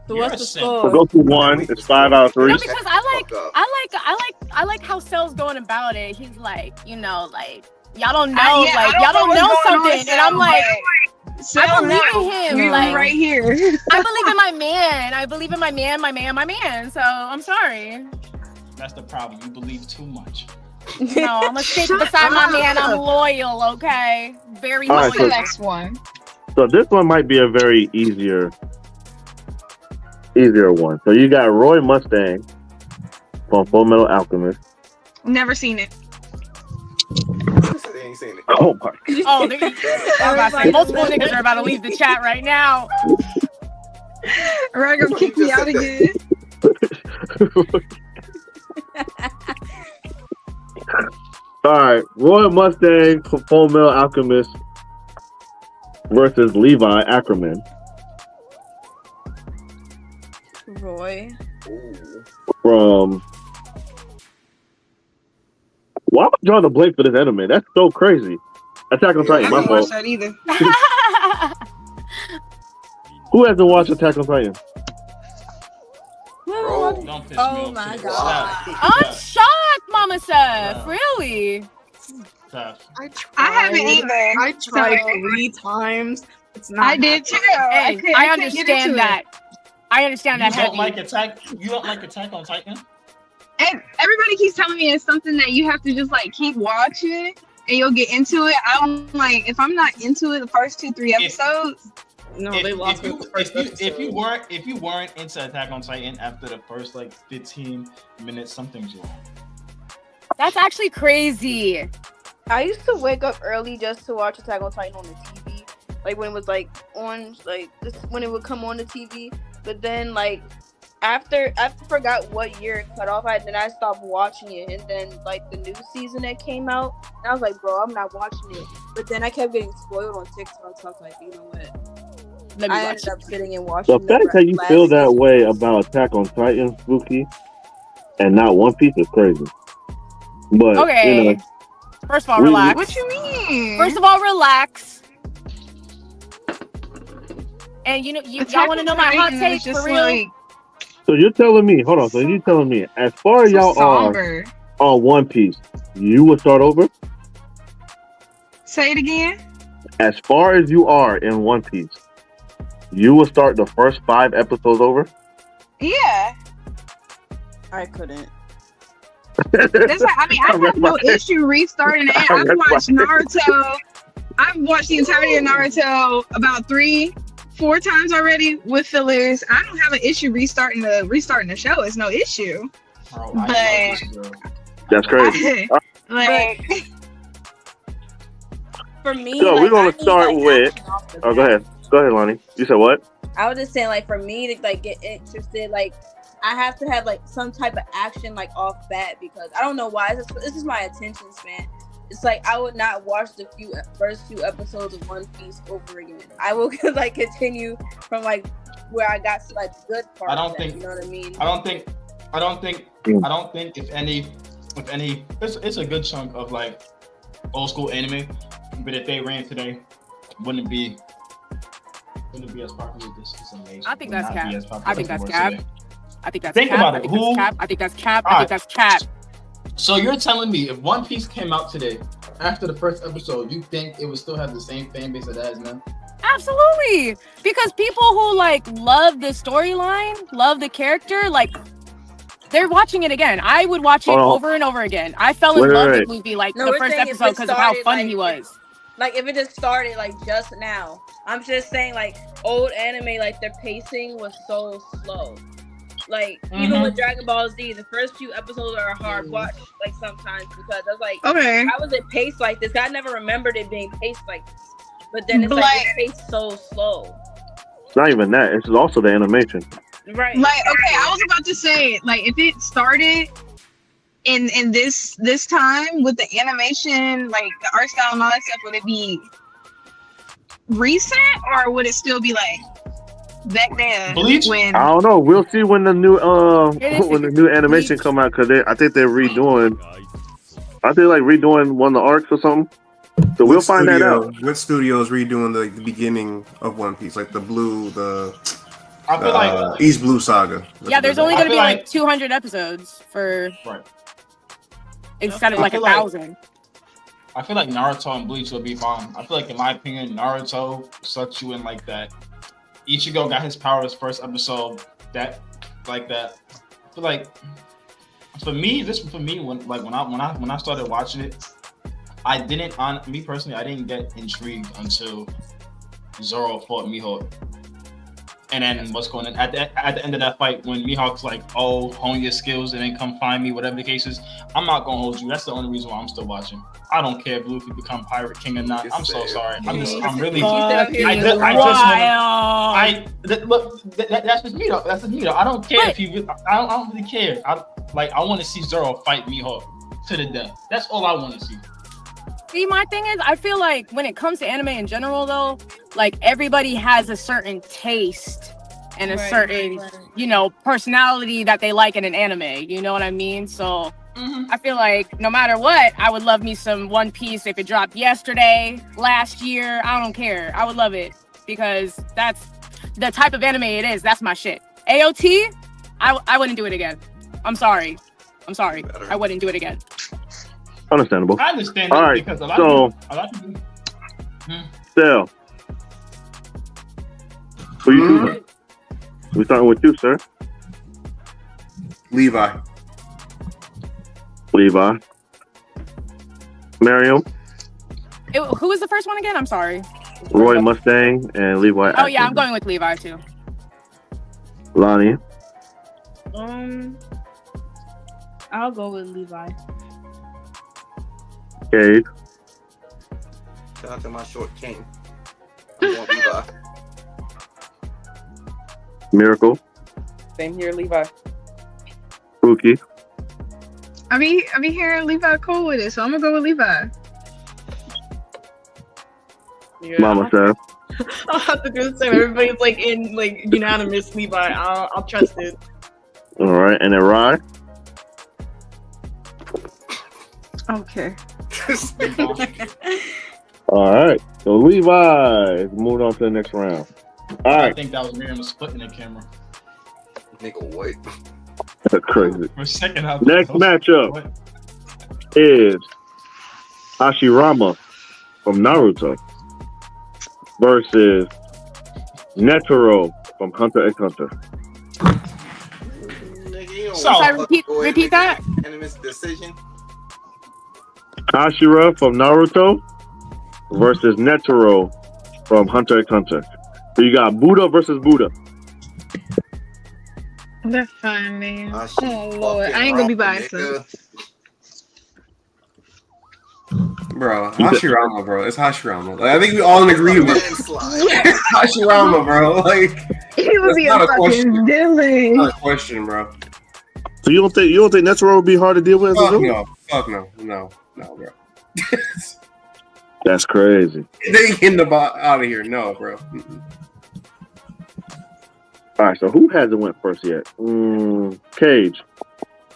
So You're what's a the simp. So score? Goku won. It's 5 out of 3. No, because I like how Cell's going about it. He's like, you know, like y'all don't know, Yeah, like I y'all don't what's know going on, something, and I'm Sam, like, but Sam, I believe no. in him. We were Like, right here. I believe in my man. I believe in my man. So I'm sorry. That's the problem. You believe too much. No, I'm gonna stick beside my man. I'm loyal, okay? Very All loyal. right, What's the next one? So this one might be a very easier one. So you got Roy Mustang from Full Metal Alchemist. Never seen it. They ain't saying it. Oh my Oh, I was about to say, multiple niggas are about to leave the chat right now. Right, gonna kick me out again. All right, Roy Mustang from Full Metal Alchemist versus Levi Ackerman Roy. from. Why am I drawing a blank for this anime? That's so crazy. Attack on I Titan, my didn't watch fault. that either. Who hasn't watched Attack on Titan? Bro. Don't piss me Oh off my today. God. I'm shocked, Mama Seth. Really? Steph. I haven't either. I tried So- 3 times. It's not. I did too. Hey, couldn't- I couldn't get into understand it. that. I understand that You don't heavy. like Attack? You don't like Attack on Titan? And everybody keeps telling me it's something that you have to just like keep watching and you'll get into it. I'm like, if I'm not into it the first 2-3 episodes, No, If- they lost if me you- with the first if you episode. if you weren't into Attack on Titan after the first like 15 minutes, something's wrong. That's actually crazy. I used to wake up early just to watch Attack on Titan on the TV, like when it was like on, like this, when it would come on the TV. But then like after I forgot what year it cut off, then I stopped watching it. And then like the new season that came out, and I was like, bro, I'm not watching it. But then I kept getting spoiled on TikTok, so I was like, you know what? Let me I watch ended it. up sitting and The watching. fact that you feel that way about Attack on Titan, Spooky, and not One Piece is crazy. But Okay. you know, First of all, We- relax. what you mean? First of all, relax. And you know, y'all want to know my hot take for real? Like, so you're telling me, hold on. So you're telling me, as far as so y'all are somber. on One Piece, you would start over. Say it again. As far as you are in One Piece, you will start the first 5 episodes over. Yeah. I couldn't. That's like, I mean, I have no issue restarting it. I've watched Naruto. I've watched the entirety of Naruto about 3-4 times already with fillers. I don't have an issue restarting the show. It's no issue. Bro, But- I love this girl. That's crazy. Like, For me, So like, we're gonna I need, start like, with. action off the Oh, go bat. ahead. Go ahead, Lonnie. You said what? I was just saying, like, for me to like get interested, like, I have to have like some type of action like off bat, because I don't know why. This is my attention span. It's like I would not watch the first few episodes of One Piece over again. I will like continue from like where I got to like the good part. I don't of that, think- you know what I mean. I don't think if any, it's a good chunk of like old school anime, but if they ran today, wouldn't be as popular as this. Amazing. I think Would that's not be cap. as popular I think as that's it was cap. today. I think that's Think cap. about I it. think that's Who- cap. I think that's cap. I Alright. think that's cap. So you're telling me if One Piece came out today, after the first episode, you think it would still have the same fan base that it has now? Absolutely. Because people who like love the storyline, love the character, like they're watching it again. I would watch it Oh. over and over again. I fell in Wait, love wait, with the movie like No, the we're first saying if episode it because of how started, funny like, he was. Like if it just started like just now. I'm just saying like old anime, like their pacing was so slow. Like even with Dragon Ball Z, the first few episodes are hard watch like sometimes, because I was like, okay. how was it paced like this? I never remembered it being paced like this. But then it's like Like- it's paced so slow. It's not even that. It's also the animation. Right. Like, okay, I was about to say, like, if it started in this time with the animation, like the art style and all that stuff, would it be recent or would it still be like back then? Bleach? When I don't know. We'll see when the new Realistic. when the new animation Bleach. come out because I think they're redoing. I think like redoing one of the arcs or something. So we'll find that out. What studio is redoing the beginning of One Piece, like the I feel like East Blue Saga? Yeah, there's only I gonna be feel like like- 200 episodes for right. instead of I like feel like- 1,000. I feel like Naruto and Bleach will be fine. I feel like, in my opinion, Naruto sucks you in like that. Ichigo got his powers first episode. That. I feel like for me, when I started watching it, I didn't me personally, I didn't get intrigued until Zoro fought Mihawk. And then what's going on at the end of that fight when Mihawk's like, "Oh, hone your skills and then come find me," whatever the case is. I'm not gonna hold you. That's the only reason why I'm still watching. I don't care if Luffy become Pirate King or not. I'm so sorry. I'm really. That's just me though. That's just me though. I don't care if you. I don't really care. I want to see Zoro fight Mihawk to the death. That's all I want to see. See, my thing is, I feel like when it comes to anime in general, though, like everybody has a certain taste and a certain, personality that they like in an anime. You know what I mean? So I feel like no matter what, I would love me some One Piece if it dropped yesterday, last year. I don't care. I would love it because that's the type of anime it is. That's my shit. AOT, I wouldn't do it again. I'm sorry. I wouldn't do it again. Understandable. I understand All that right, because a so lot of people. Still, who you choosing? We starting with you, sir. Levi. Miriam, Who was the first one again? I'm sorry. Roy Mustang, and Levi. Oh yeah, I'm going with Levi too. Lonnie. I'll go with Levi. Cade. Shout out to my short king. I'm going Levi. Miracle. Same here, Levi. Pookie. I be hearing Levi cool with it, so I'm gonna go with Levi. Yeah. Mama Seth. I'll have to do the same. Everybody's like in like unanimous Levi. I'll trust it. All right, and then Rye. Okay. All right, so Levi moved on to the next round. All I right, think that was Miriam splitting the camera. Nigga, what? that's crazy. For a second, I Next matchup is Hashirama from Naruto versus Netero from Hunter x Hunter. Nigga, you don't So- wanna Sorry, fucking go ahead repeat and that? make an unanimous decision. Hashira from Naruto versus Netero from Hunter x Hunter. So you got Buddha versus Buddha. That's fine, man. Ah, Oh Lord, I ain't gonna be biased. nigga. Bro, Hashirama, bro. It's Hashirama. Like, I think we all in agreement. Landslide. Hashirama, bro. Like, He would That's be a not a fucking question. villain. not a question, bro. So you don't think Netero would be hard to deal with as a Fuck villain? no. Fuck no, bro. That's crazy. They getting the bot out of here. No, bro. Mm-mm. All right, so who hasn't went first yet? Cage.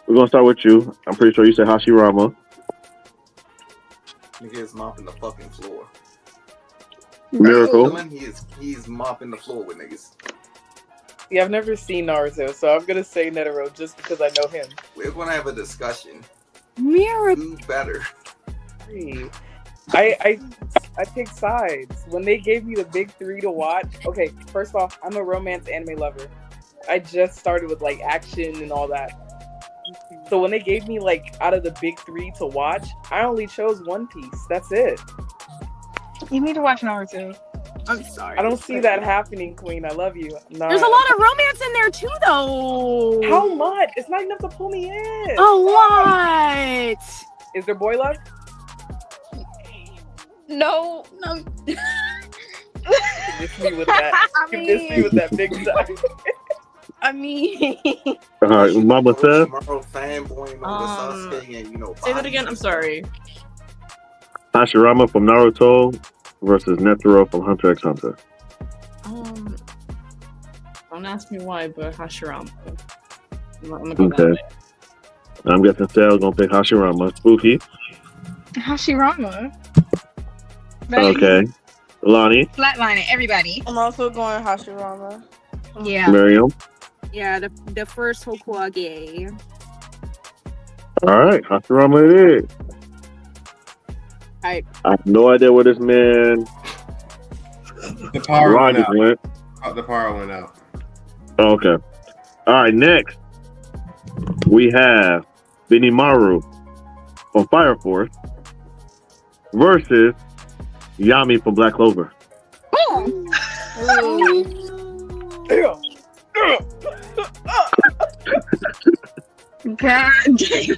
We're gonna start with you. I'm pretty sure you said Hashirama. Nigga is mopping the fucking floor. Miracle. Villain, he is mopping the floor with niggas. See, I've never seen Naruto, so I'm gonna say Netero just because I know him. We're gonna have a discussion. Miracle. Who better? Hey, I pick sides. When they gave me the big three to watch, okay, first off, I'm a romance anime lover. I just started with like action and all that. So when they gave me like out of the big three to watch, I only chose One Piece. That's it. You need to watch Naruto. I'm sorry. I don't see that happening, Queen. I love you. There's a lot of romance in there too, though. How much? It's not enough to pull me in. A lot. Is there boy love? No. Convince me with that. Convince me with that big side. I mean, All right, Mama Seth. Orochimaru fanboying over Sasuke and Say that again. I'm sorry. Hashirama from Naruto versus Netero from Hunter x Hunter. Don't ask me why, but Hashirama. I'm gonna go that Okay. way. I'm guessing Sal's gonna pick Hashirama. Spooky. Hashirama. Okay. Lonnie. Flatlining everybody. I'm also going Hashirama. Yeah. Miriam. yeah, the first Hokage. All right, Hashirama it is. I have no idea where this man The power went Logic out. went. The power went out. Okay. All right, next we have Benimaru from Fire Force versus Yami from Black Clover. God damn.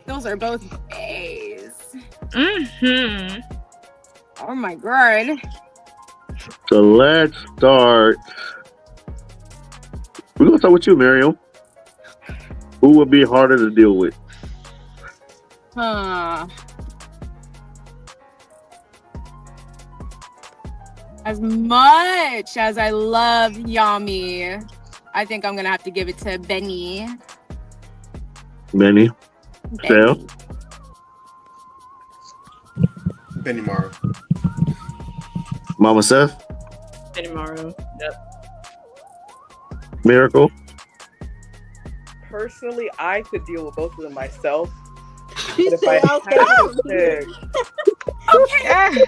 Those are both A's. Mm-hmm. Oh my god. So let's start. We're gonna start with you, Miriam. Who would be harder to deal with? Huh. As much as I love Yami, I think I'm gonna have to give it to Benny. Benny. Sal. Benimaru. Mama Seth. Benimaru. Yep. Miracle. Personally, I could deal with both of them myself. She But if said, I okay. had to pick, Okay.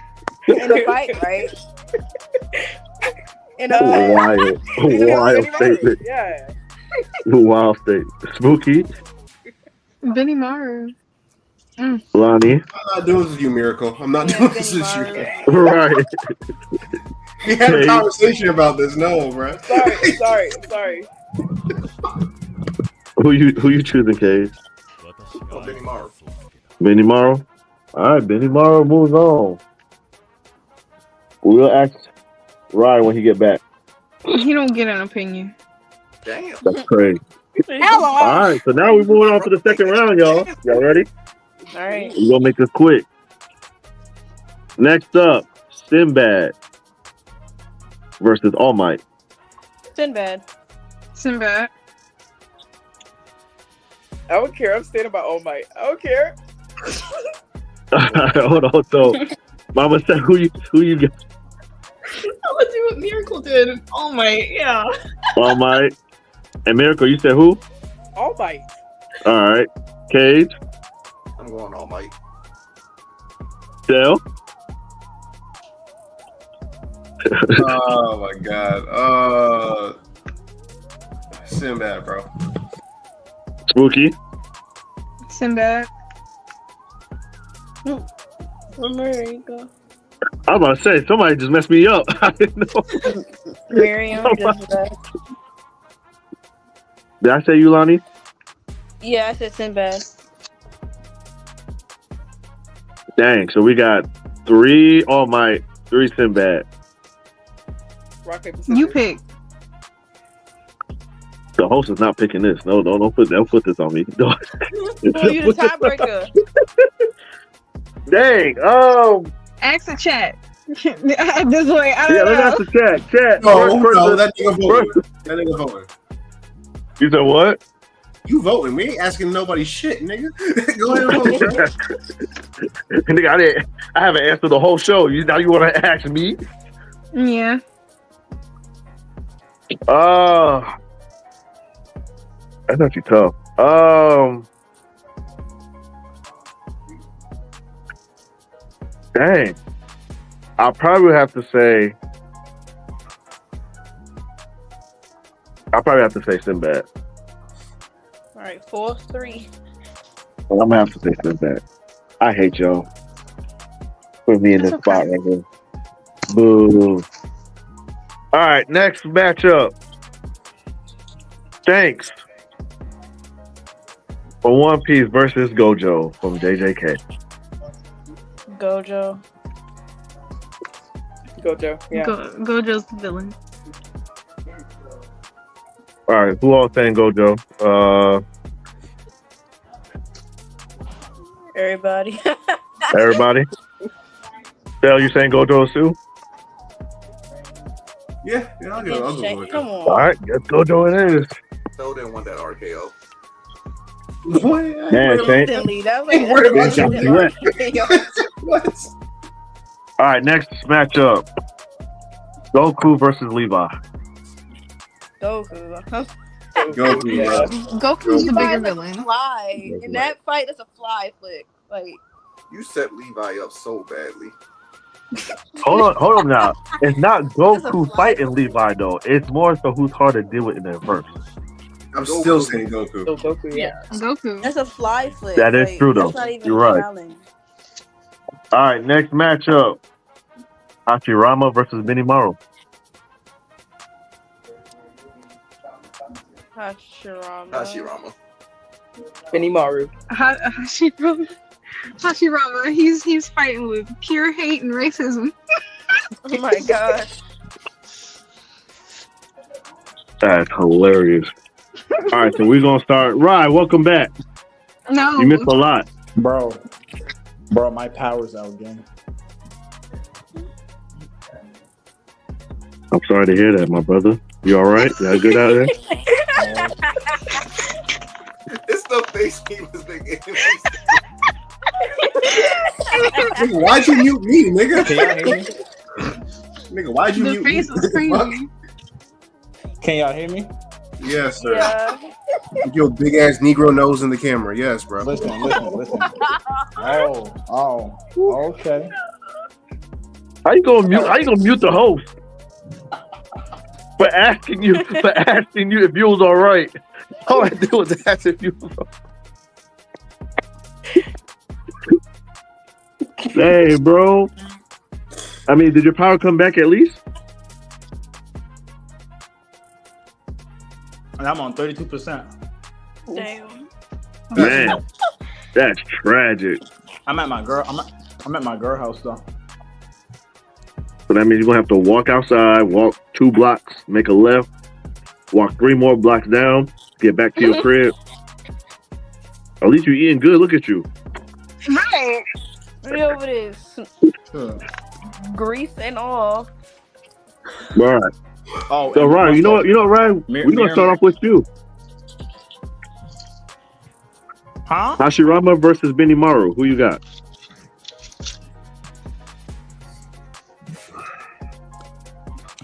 In a fight, right? In a fight. Wild statement. Yeah. Wild statement. Spooky. Benimaru. Lonnie. I'm not doing this with you, Miracle. I'm not doing this with you. Right. We had a Hey. conversation about this. No, bro. Sorry. Who you choosing, Cage? Benimaru. Benimaru. All right, Benimaru moves on. We'll ask Ryan when he get back. He don't get an opinion. Damn. That's crazy. Hello. All right, so now we're moving on to the second round, y'all. Y'all ready? All right. We're gonna make this quick. Next up, Sinbad versus All Might. Sinbad. Sinbad. I don't care. I'm staying by All Might. I don't care. Hold on, so Mama said who you got? I'm gonna do what Miracle did. Oh my, yeah. All Might. And Miracle, you said who? All Might. All right. Cage. I'm going All Might. Dale. Oh my god. Sinbad, bro. Spooky. Sinbad. America. I was about to say somebody just messed me up. I didn't know. Miriam. Sinbad. Did I say you, Lonnie? Yeah, I said Sinbad. Dang. So we got 3 All Might, 3 Sinbad. Rock, paper, scissors. You pick. The host is not picking this. No, don't put this on me. Oh, you the tiebreaker. Dang. Ask the chat. This way. I Yeah, don't let's know. ask the chat. Chat. No, First person- that nigga voting. That nigga voting. You said what? You voting. We ain't asking nobody shit, nigga. Go ahead and vote, bro. Nigga, I haven't answered the whole show. Now you want to ask me? Yeah. That's actually tough. Dang. I'll probably have to say Sinbad. All right, 4-3. I'm gonna have to say Sinbad. I hate y'all. Put me in this That's spot okay. right here. Boo. All right, next matchup. Thanks. For One Piece versus Gojo from JJK. Gojo. Gojo. Yeah. Gojo's the villain. All right, who all saying Gojo? Everybody. Everybody. Dale, you saying Gojo too? Yeah, I'll go with Come it. on. All right, let's Gojo it is. So didn't want that RKO. Man, Shane. Instantly, that was Ain't worried about Shane, you. wet. What? All right, next matchup: Goku versus Levi. Goku. Goku, bro. Goku's the bigger Levi's a villain. fly. In that fight, it's a fly flick. Like, You set Levi up so badly. Hold on now. It's not That's a Goku fly. fighting Levi though. It's more so who's hard to deal with in that verse. I'm still saying Goku. So Goku, yeah. Goku. that's a fly flick. That is like, true, though. That's not even You're a right. challenge. All right, next matchup: Hashirama versus Benimaru. Hashirama. Benimaru. Hashirama, he's fighting with pure hate and racism. Oh my gosh. That's hilarious. All right, so we're gonna start. Rye, welcome back. No, You missed a lot. Bro, my power's out, gang. I'm sorry to hear that, my brother. You all right? You good out there? It's the face he was making. Nigga, why'd you mute me, nigga? Can y'all hear me? Nigga, why'd you the mute me? face was crazy. Can y'all hear me? Yes, sir. Yeah. With your big ass Negro nose in the camera. Yes, bro. Listen. Oh, okay. How you gonna mute the host for asking you if you was all right? All I did was ask if you was all right. Hey, bro. I mean, did your power come back at least? And I'm on 32%. Damn. Man, that's tragic. I'm at my girl. I'm at my girl house though. So that means you're gonna have to walk outside, walk 2 blocks, make a left, walk 3 more blocks down, get back to your crib. At least you're eating good. Look at you. Right. Look over this. Grease and all. All right. Oh, So Ryan, you know what, Ryan? We're gonna start off with you. Huh? Hashirama versus Benimaru. Who you got?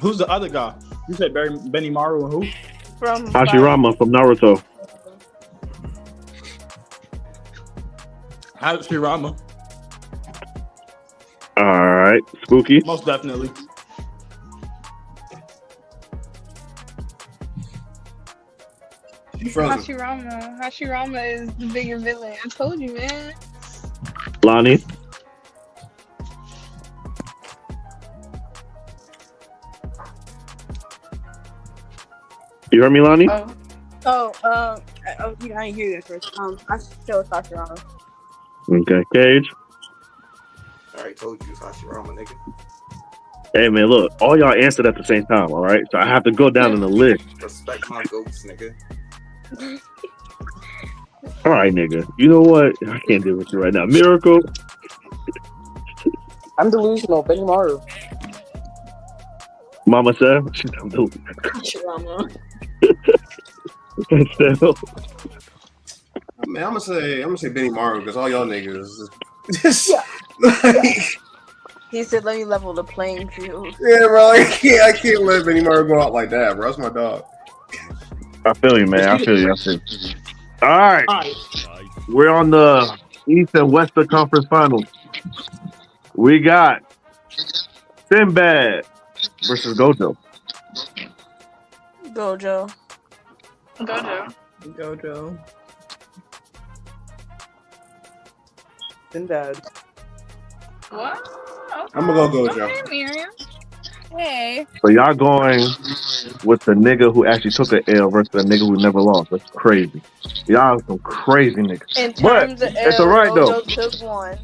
Who's the other guy? You said Benimaru and who? From Hashirama from Naruto. Hashirama. All right, Spooky. Most definitely. Hashirama is the bigger villain. I told you, man. Lonnie. You heard me, Lonnie? I didn't hear you at first. I chose Hashirama. Okay, Cage. I already told you it's Hashirama, nigga. Hey man, look, all y'all answered at the same time, all right? So I have to go down in the list. Respect my goats, nigga. All right, nigga. You know what? I can't deal with you right now. Miracle. I'm delusional. Benimaru. Mama said she's delusional. Hashirama. Man, I'm gonna say Benimaru because all y'all niggas just like, He said, "Let me level the playing field." yeah, bro. I can't let Benimaru go out like that, bro. That's my dog. I feel you, man. I feel you. All right. We're on the East and Western Conference Finals. We got Sinbad versus Gojo. Gojo. Sinbad. What? I'm gonna go Gojo. Okay, Miriam. Hey. So y'all going with the nigga who actually took an L versus the nigga who never lost. That's crazy. Y'all are some crazy niggas. In But terms of it's L, all right though. Gojo took one.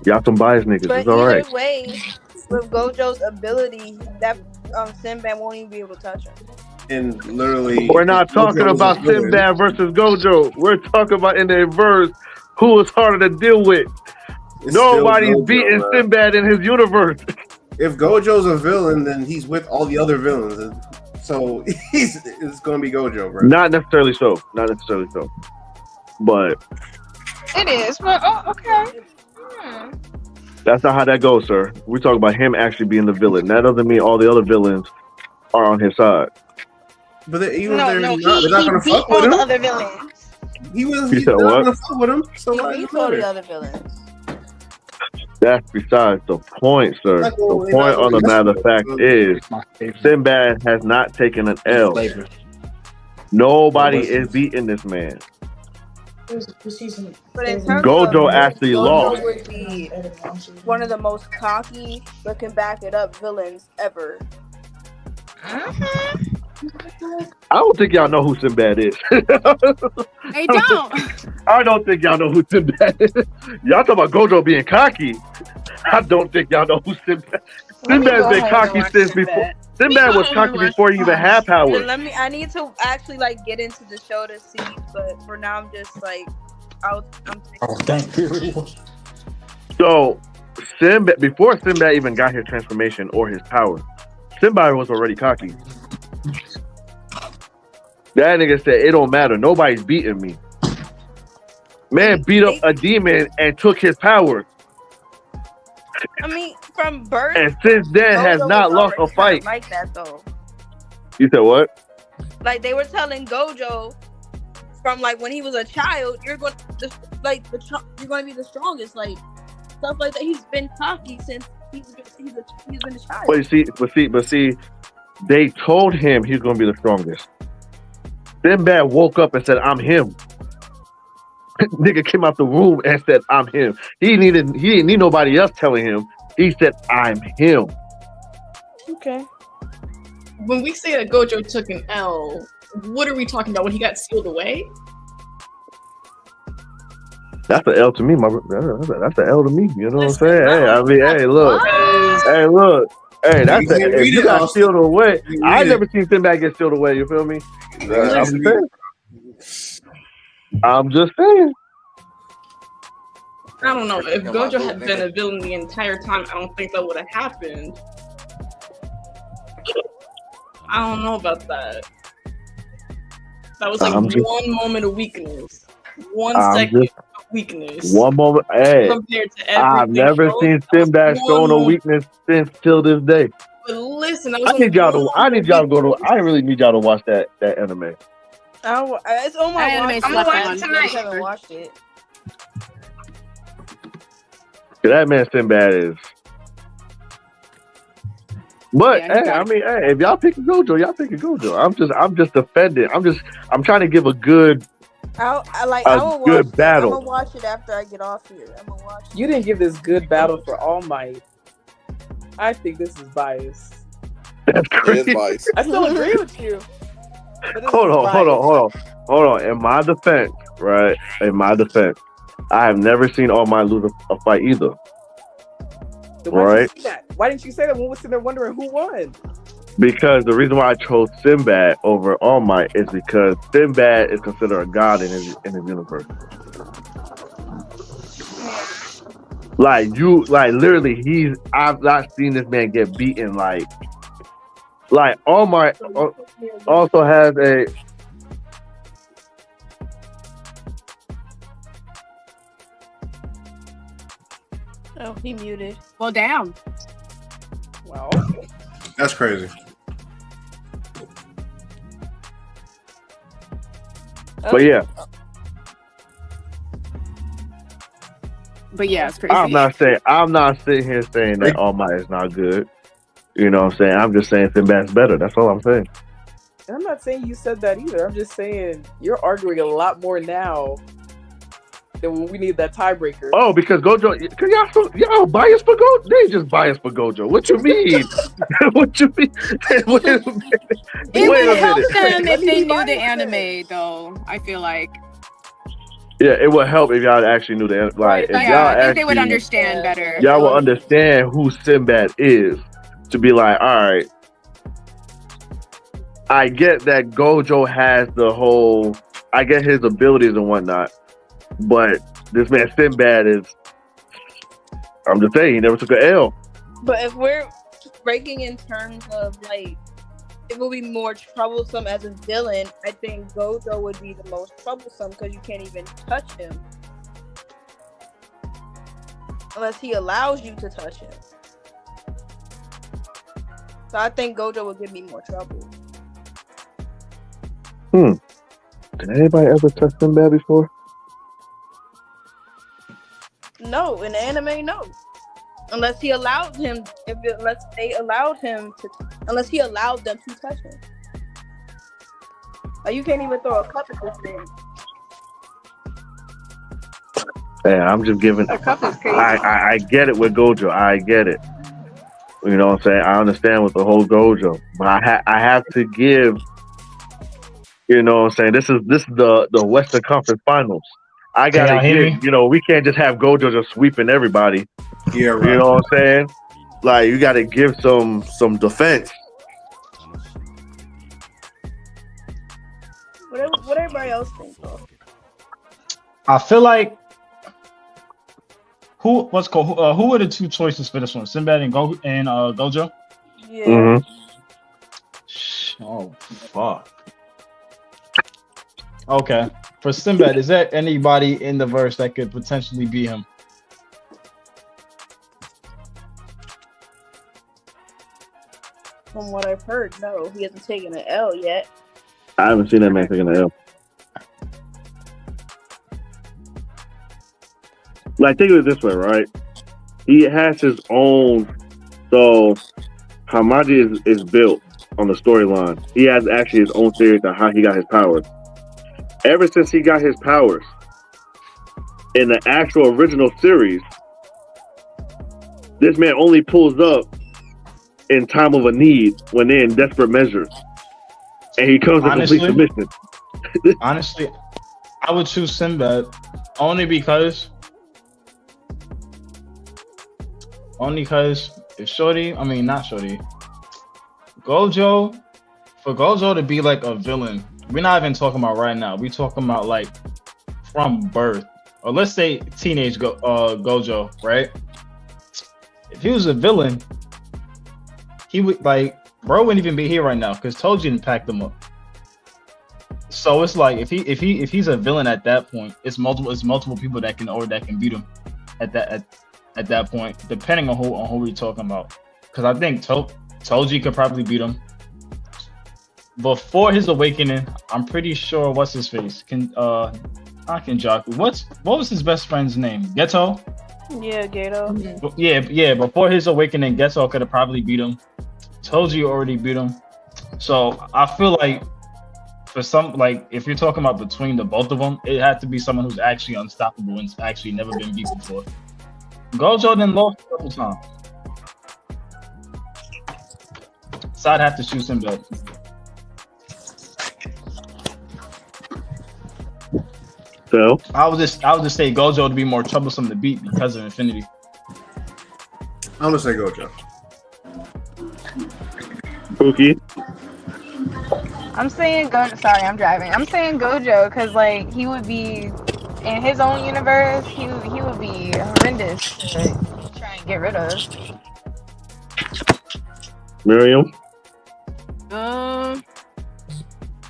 Y'all some biased niggas. But It's all either right. way, with Gojo's ability, that Sinbad won't even be able to touch him. and literally. We're not talking Gojo was about a villain. Sinbad versus Gojo. We're talking about in the verse who was harder to deal with. It's Nobody's still Gojo, beating man. Sinbad in his universe. If Gojo's a villain, then he's with all the other villains, and so it's gonna be Gojo, bro. Not necessarily so. Not necessarily so. But It is, but okay. that's not how that goes, sir. We're talking about him actually being the villain. That doesn't mean all the other villains are on his side. But even No, if no, they're not gonna he beat fuck all with the him. other villains. He's said not what? gonna fuck with him. So He why beat does it all the matter? other villains. That's besides the point, sir. Like, well, The point on the matter of fact is Sinbad has not taken an L. Nobody is beating this man. But in terms Gojo of, actually Gojo lost. would be one of the most cocky, but can back it up villains ever. I don't think y'all know who Sinbad is. They don't. I don't think y'all know who Sinbad is. Y'all talking about Gojo being cocky. I don't think y'all know who Sinbad. Sinbad's been cocky since before. Sinbad was cocky before he even had power. I need to actually like get into the show to see, but for now I'm just like I'm So Sinbad, before Sinbad even got his transformation or his power, Sinbad was already cocky. That nigga said, it don't matter. Nobody's beating me. Man beat up a demon and took his power. I mean, from birth. And since then has Gojo not was lost a already fight. like that though. You said what? Like they were telling Gojo from like when he was a child, you're going to you're going to be the strongest. Like stuff like that. He's been cocky since he's been a child. But see, they told him he's gonna be the strongest. Sinbad woke up and said, I'm him. Nigga came out the room and said, I'm him. He didn't need nobody else telling him. He said, I'm him. Okay. When we say that Gojo took an L, what are we talking about? When he got sealed away? That's an L to me, that's an L to me. You know what I'm saying? Hey, I mean, hey, look. Hey, that's if you got sealed away. I never seen Sinbad get sealed away. You feel me? I'm just saying. I don't know. If Gojo had been a villain the entire time, I don't think that would have happened. I don't know about that. That was like one moment of weakness. 1 second of weakness. One moment. Hey, compared to I've never seen Sinbad shown a weakness since till this day. But listen, I need y'all to go to. I really need y'all to watch that anime. It's on my watch. I'm gonna watch it tonight. I haven't watched it. That man Sinbad is. But hey, I mean, hey, if y'all pick Gojo, y'all pick Gojo. I'm just defending. I'm trying to give a good. I will good watch battle. I'm gonna watch it after I get off here. I'm gonna watch it. You didn't give this good battle for All Might. I think this is biased. That's crazy. I still agree with you. Hold on. In my defense, right? In my defense, I have never seen All Might lose a fight either. Then why didn't you say that when we were sitting there wondering who won? Because the reason why I chose Sinbad over All Might is because Sinbad is considered a god in his universe. Literally, I've not seen this man get beaten like All Might also has a. Oh, he muted. Well, damn. Wow. That's crazy. But yeah. But yeah, it's crazy. I'm not sitting here saying that All Might is not good. You know what I'm saying? I'm just saying Sinbad's better. That's all I'm saying. And I'm not saying you said that either. I'm just saying you're arguing a lot more now than when we need that tiebreaker. Oh, because Gojo, y'all biased for Gojo? They just biased for Gojo. What you mean? What you mean? It would help them if they knew the anime, though. I feel like. Yeah, it would help if y'all actually knew the like. If y'all I think they would understand better. Y'all will understand who Sinbad is. To be like, all right. I get that Gojo has the whole. I get his abilities and whatnot, but this man Sinbad is. I'm just saying, he never took an L. But if we're breaking in terms of like, it will be more troublesome as a villain. I think Gojo would be the most troublesome because you can't even touch him unless he allows you to touch him. So I think Gojo would give me more trouble. Did anybody ever touch Sinbad before? No, in the anime, no. Unless he allowed him, unless they allowed him to, unless he allowed them to touch him. Like, you can't even throw a cup at this thing. Yeah, I'm just giving. A cup is crazy. I get it with Gojo. I get it. You know what I'm saying? I understand with the whole Gojo, but I have to give. You know what I'm saying? This is the Western Conference Finals. I gotta give. You know, we can't just have Gojo just sweeping everybody. Yeah, right. You know what I'm saying? Like, you gotta give some defense. What everybody else thinks though? I feel like who were the two choices for this one? Sinbad and Gojo? Yeah. Mm-hmm. Oh fuck. Okay. For Sinbad, is there anybody in the verse that could potentially beat him? From what I've heard, no. He hasn't taken an L yet. I haven't seen that man taking an L. Like, think of it this way, right? He has his own. So, Hamaji is built on the storyline. He has actually his own theory on how he got his powers. Ever since he got his powers in the actual original series, this man only pulls up in time of a need when they're in desperate measures, and he comes to complete the mission. Honestly, I would choose Sinbad only because if Gojo, for Gojo to be like a villain, we're not even talking about right now. We're talking about like from birth, or let's say teenage Gojo, right? If he was a villain, he would bro wouldn't even be here right now because Toji packed him up. So it's like if he's a villain at that point, it's multiple people that can beat him at that point, depending on who we're talking about. Because I think Toji could probably beat him. Before his awakening, I'm pretty sure what's his face? Not Kenjaku. What was his best friend's name? Geto? Yeah, Gato. Yeah. Before his awakening, Geto could have probably beat him. Toji already beat him. So I feel like for some, like if you're talking about between the both of them, it had to be someone who's actually unstoppable and actually never been beat before. Gojo then lost a couple times. So I'd have to choose him back. So I would just say Gojo to be more troublesome to beat because of Infinity. I'm gonna say Gojo. Pookie. I'm saying Gojo. Sorry, I'm driving. I'm saying Gojo because like he would be in his own universe. He would be horrendous to try and get rid of. Miriam.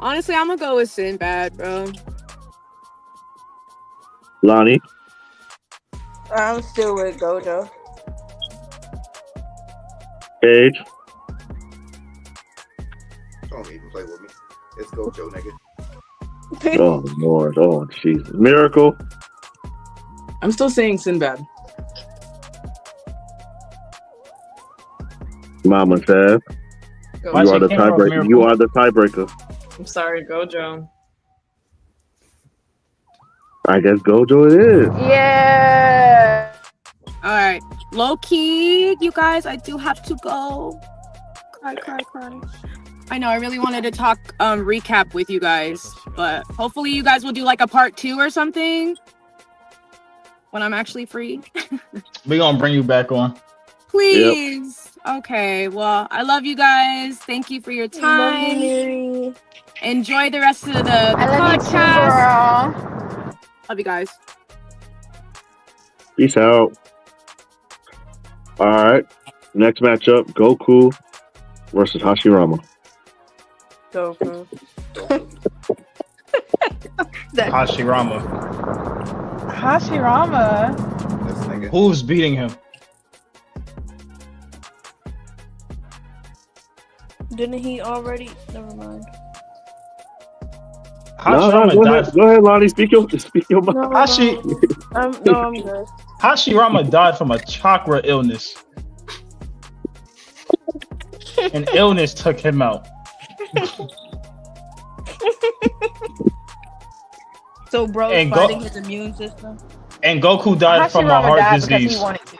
Honestly, I'm gonna go with Sinbad, bro. Lonnie. I'm still with Gojo. Paige. Don't even play with me. It's Gojo, nigga. Oh Lord, oh Jesus. Miracle. I'm still saying Sinbad. Mama said. You are the tiebreaker. You are the tiebreaker. I'm sorry, Gojo. I guess Gojo it is. Yeah. All right. Low key, you guys, I do have to go. Cry. I know, I really wanted to talk recap with you guys, but hopefully you guys will do like a part 2 or something when I'm actually free. We're gonna bring you back on. please. Okay, well, I love you guys. Thank you for your time. Love you, Mary. Enjoy the rest of the I love you too, podcast. girl. Love you guys. Peace out. All right. Next matchup: Goku versus Hashirama. Goku. Hashirama. Hashirama. Who's beating him? Didn't he already? Never mind. No, go ahead, Lonnie. Speak your mind. No, I'm good. Hashirama died from a chakra illness. An illness took him out. So bro And fighting his immune system. And Goku died from a heart died because he disease. wanted to.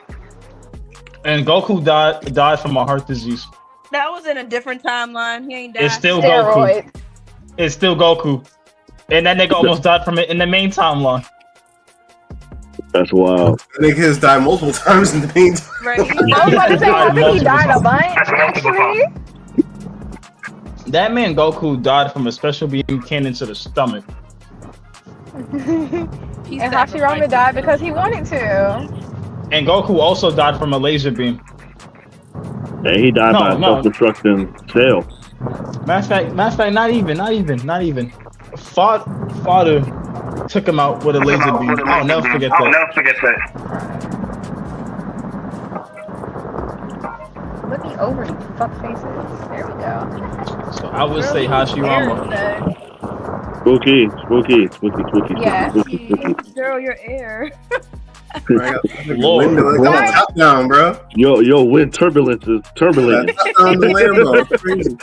And Goku died from a heart disease. That was in a different timeline. He ain't died. It's still Steroids. Goku. It's still Goku. And that nigga almost died from it in the main timeline. That's wild. That nigga has died multiple times in the meantime. Right. I was about to say, I think he died a bunch, actually. That man Goku died from a special beam cannon to the stomach. And Hashirama died because he wanted to. And Goku also died from a laser beam. Yeah, he died by a self-destructing cell. Matter of fact, not even. Father took him out with a laser beam. I'll never forget that. Looking over you fuck faces. There we go. So I would say Hashirama. Spooky. Yeah. Spooky. Girl, your air. Lord, top down, bro. Yo, wind turbulence is turbulent. On the Lambo. Crazy.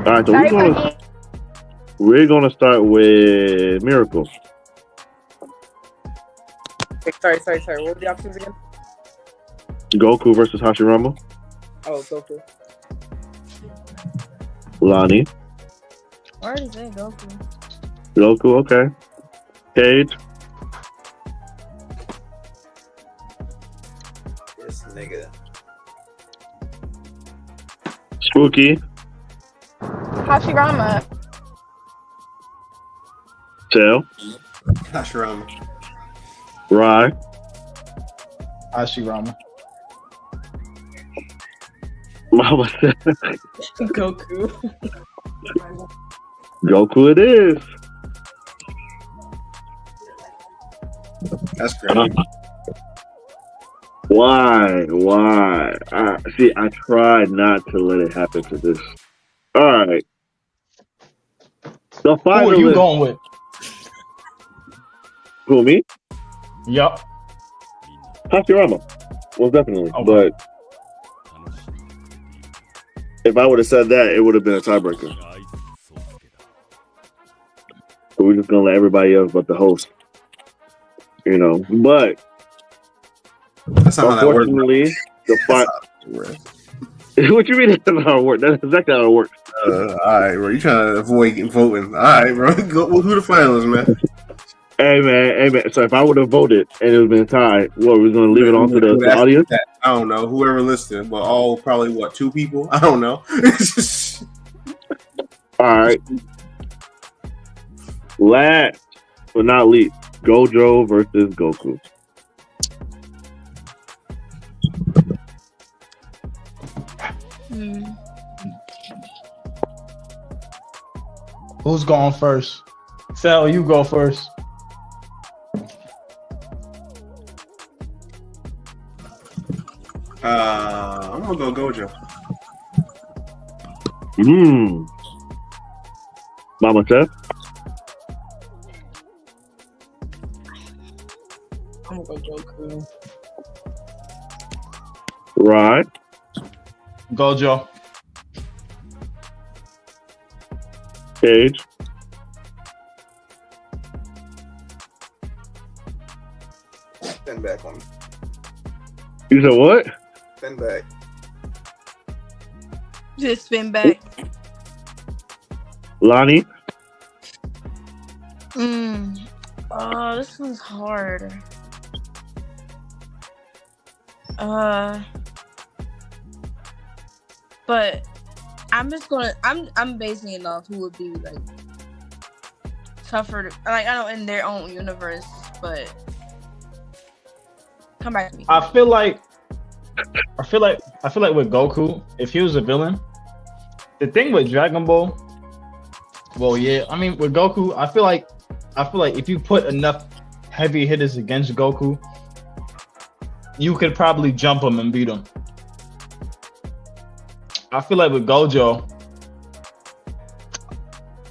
All right, so we're gonna start with Miracle. Sorry. What were the options again? Goku versus Hashirama. Oh, Goku. Lonnie. I already said Goku. Goku, okay. Cage. This nigga. Spooky. Hashirama. Tail. Hashirama. Rai. Hashirama. Mama said Goku. Goku it is. That's great. Why? See, I tried not to let it happen to this. All right. The Who are you finalist. going with? Who, me? Yup. Hashirama. Well, definitely. Okay. But if I would have said that, it would have been a tiebreaker. So we're just gonna let everybody else but the host. You know, but That's not how that works. unfortunately, the fight. What you mean that's not how it works? That's exactly how it works. All right, bro. You trying to avoid voting? All right, bro. Who the finalists, man? Hey man. So if I would have voted and it would have been a tie, what we're gonna leave it on to the audience? I don't know. Whoever listed, but all probably what 2 people? I don't know. All right. Last but not least, Gojo versus Goku. Who's going first? Sal, you go first. I'm gonna go Gojo. Mama Steph. I'm gonna go Goku. Right. Gojo. Cage. Stand back on me. You said what? Stand back. Just spin back. Lonnie. Oh, this one's hard. But I'm just gonna. I'm basing it off who would be like tougher. Like I know in their own universe, but come back to me. I feel like with Goku, if he was a villain, the thing with Dragon Ball, well, yeah, I mean with Goku, I feel like if you put enough heavy hitters against Goku, you could probably jump him and beat him. I feel like with Gojo,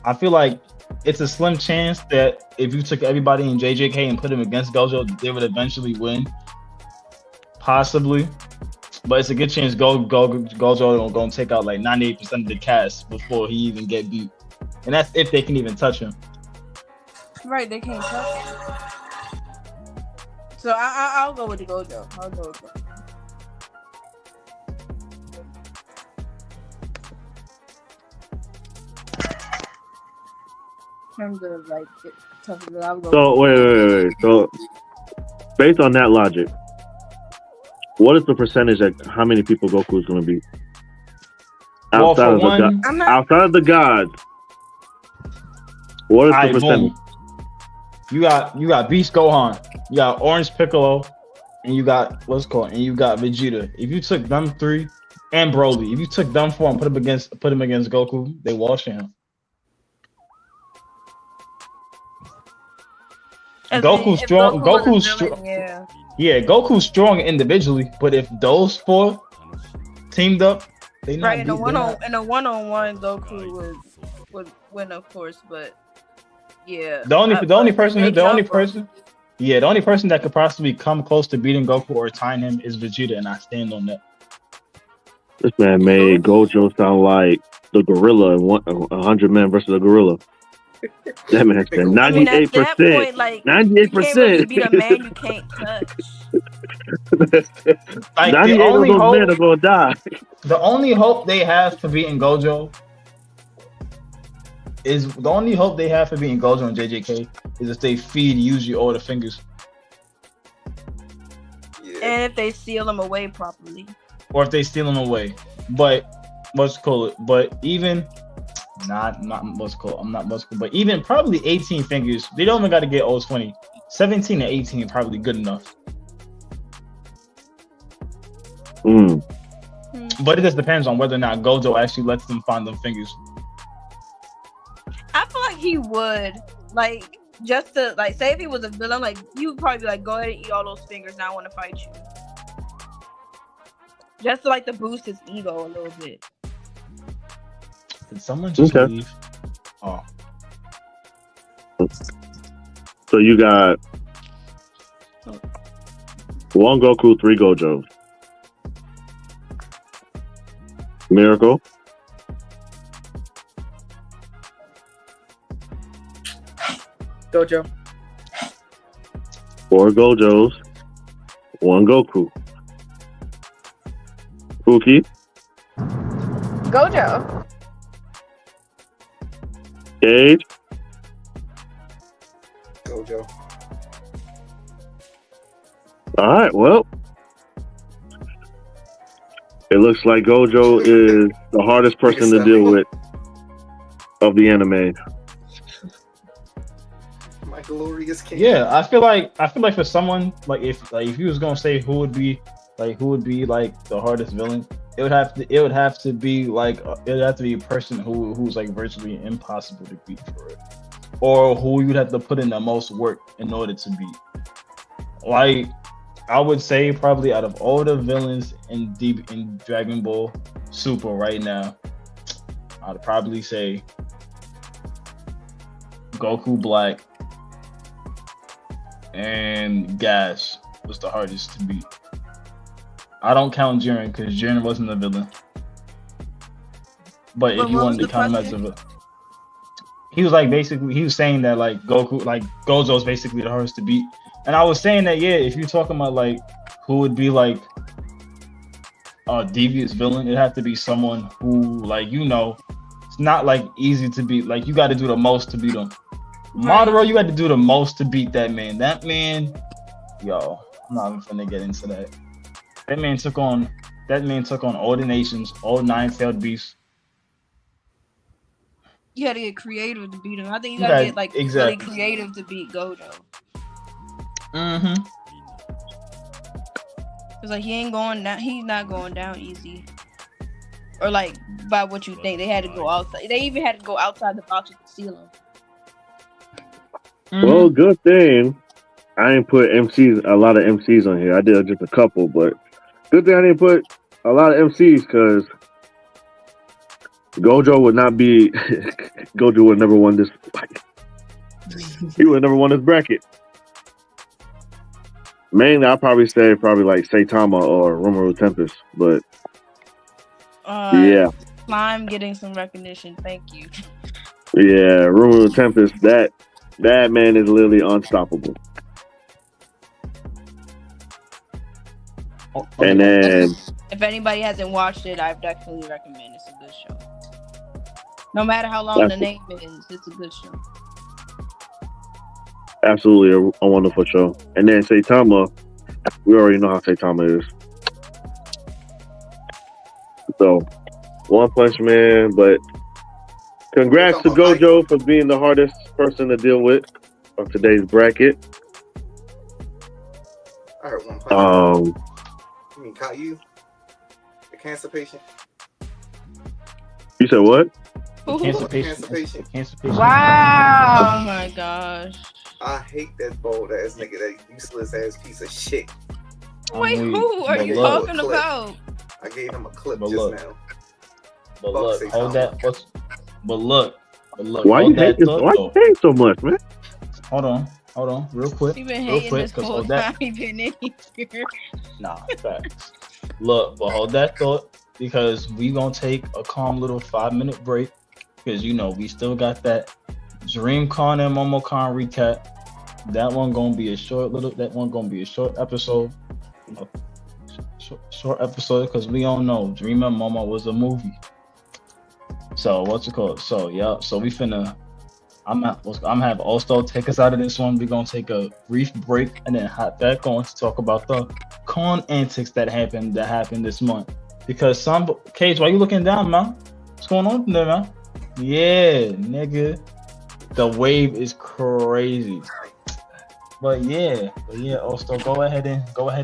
I feel like it's a slim chance that if you took everybody in JJK and put them against Gojo, they would eventually win. Possibly. But it's a good chance Gojo gonna take out like 98% of the cast before he even get beat. And that's if they can even touch him. Right, they can't touch him. So I'll go with the Gojo. I'll go with Gojo. In terms of like tough, I'll go. So wait. So based on that logic, what is the percentage that how many people Goku is going to beat outside of the gods? What is the percentage? Boom. You got Beast Gohan, you got Orange Piccolo, and you got Vegeta. If you took them three and Broly, if you took them four and put him against Goku, they wash him. Goku's strong. Goku's strong. Yeah, Goku's strong individually, but if those four teamed up, they not right in a one-on-one, Goku would win, of course. But yeah, the only person that could possibly come close to beating Goku or tying him is Vegeta, and I stand on that. This man made Gojo sound like the gorilla in 100 Men versus a gorilla. That man said 98%. 98%. You can't really beat a man you can't touch. Like, 98 of those men are gonna die. The only hope they have for beating Gojo and JJK is if they feed Yuji all the fingers. And if they seal them away properly. Or if they steal them away. But even I'm not muscle, but even probably 18 fingers, they don't even got to get all 20. 17 to 18 probably good enough. But it just depends on whether or not Gojo actually lets them find them fingers. I feel like he would, like, just to, like, say if he was a villain, like, you would probably be like, go ahead and eat all those fingers, now I want to fight you. Just to, like, to boost his ego a little bit. Did someone just leave? Oh. So you got 1 Goku, 3 Gojos. Miracle. Gojo. 4 Gojos, 1 Goku. Fuki. Gojo. Gage. Gojo. All right, well, it looks like Gojo is the hardest person to deal with of the anime. My glorious king. Yeah, I feel like for someone like if you was gonna say who would be like the hardest villain, it would have to be a person who's like virtually impossible to beat for it, or who you'd have to put in the most work in order to beat. Like, I would say probably out of all the villains in Dragon Ball Super right now, I'd probably say Goku Black and Gas was the hardest to beat. I don't count Jiren because Jiren wasn't a villain. But if you wanted to count him as a villain, he was saying that like Gojo is basically the hardest to beat. And I was saying that, yeah, if you're talking about like who would be like a devious villain, it'd have to be someone who, like, it's not like easy to beat. Like, you got to do the most to beat him. Madara, you had to do the most to beat that man. That man, yo, I'm not even finna get into that. That man took on all the nations, all 9-tailed beasts. You had to get creative to beat him. I think you You gotta had- get like exactly. really creative to beat Gojo. Mm-hmm. Cause like he ain't going down. He's not going down easy. Or like by what you think, they had to go outside. They even had to go outside the box to seal him. Well, good thing I didn't put a lot of MCs on here. I did just a couple, but good thing I didn't put a lot of MCs because Gojo would not be. Gojo would never won this. He would never won this bracket. Mainly, I'll probably say like Saitama or Rimuru Tempest, but yeah, Slime getting some recognition. Thank you. yeah, Rimuru Tempest. That man is literally unstoppable. And then, If anybody hasn't watched it, I definitely recommend. It's a good show. No matter how long the name is, it's a good show. absolutely a wonderful show. And then Saitama, we already know how Saitama is. So, One Punch Man, but congrats to Gojo for being the hardest person to deal with of today's bracket. I heard One Punch Man. You mean Caillou? The cancer patient? You said what? Cancer patient. Wow! Oh my gosh. I hate that bold ass nigga, that useless ass piece of shit. Wait, who are you talking about? I gave him a clip just now. But look, hold that. But look. Why you hating so much, man? Hold on, real quick. He been hating this whole time he been in here. Nah, facts. Look, but hold that thought because we gonna take a calm little 5-minute break because we still got that DreamCon and MomoCon recap. That one gonna be a short episode. Short episode because we all know Dream and Momo was a movie. So what's it called? So yeah, so we finna. I'm have All-Star take us out of this one. We're gonna take a brief break and then hop back on to talk about the con antics that happened this month. Because Cage, why you looking down, man? What's going on there, man? Yeah, nigga. The wave is crazy. But yeah, All-Star, go ahead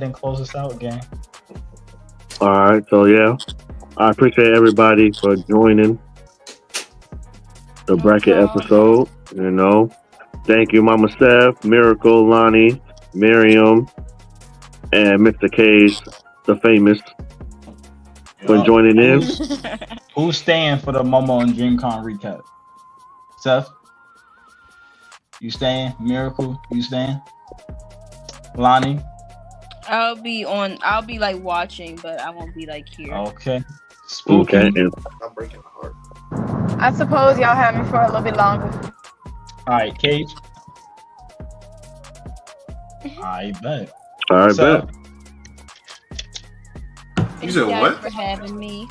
and close us out, gang. All right, so yeah, I appreciate everybody for joining the bracket episode. Thank you, Mama Steph, Miracle, Lonnie, Miriam, and Mr. Cage, the famous, for joining in. Who's staying for the Momo and DreamCon recap? Steph, you staying? Miracle, you staying? Lonnie? I'll be like watching, but I won't be like here. Okay. Spooky. I'm breaking my heart. I suppose y'all have me for a little bit longer. Alright, Cage. I bet. bet. You said what? For having me.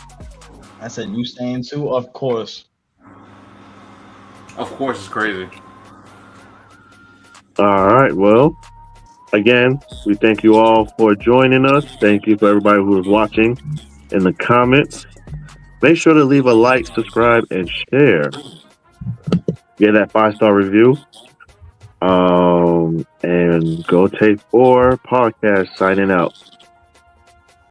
I said you staying too? Of course. Of course, it's crazy. All right, well, again, we thank you all for joining us. Thank you for everybody who is watching in the comments. Make sure to leave a like, subscribe, and share. Get that 5-star review. And Gotei 4 podcast signing out.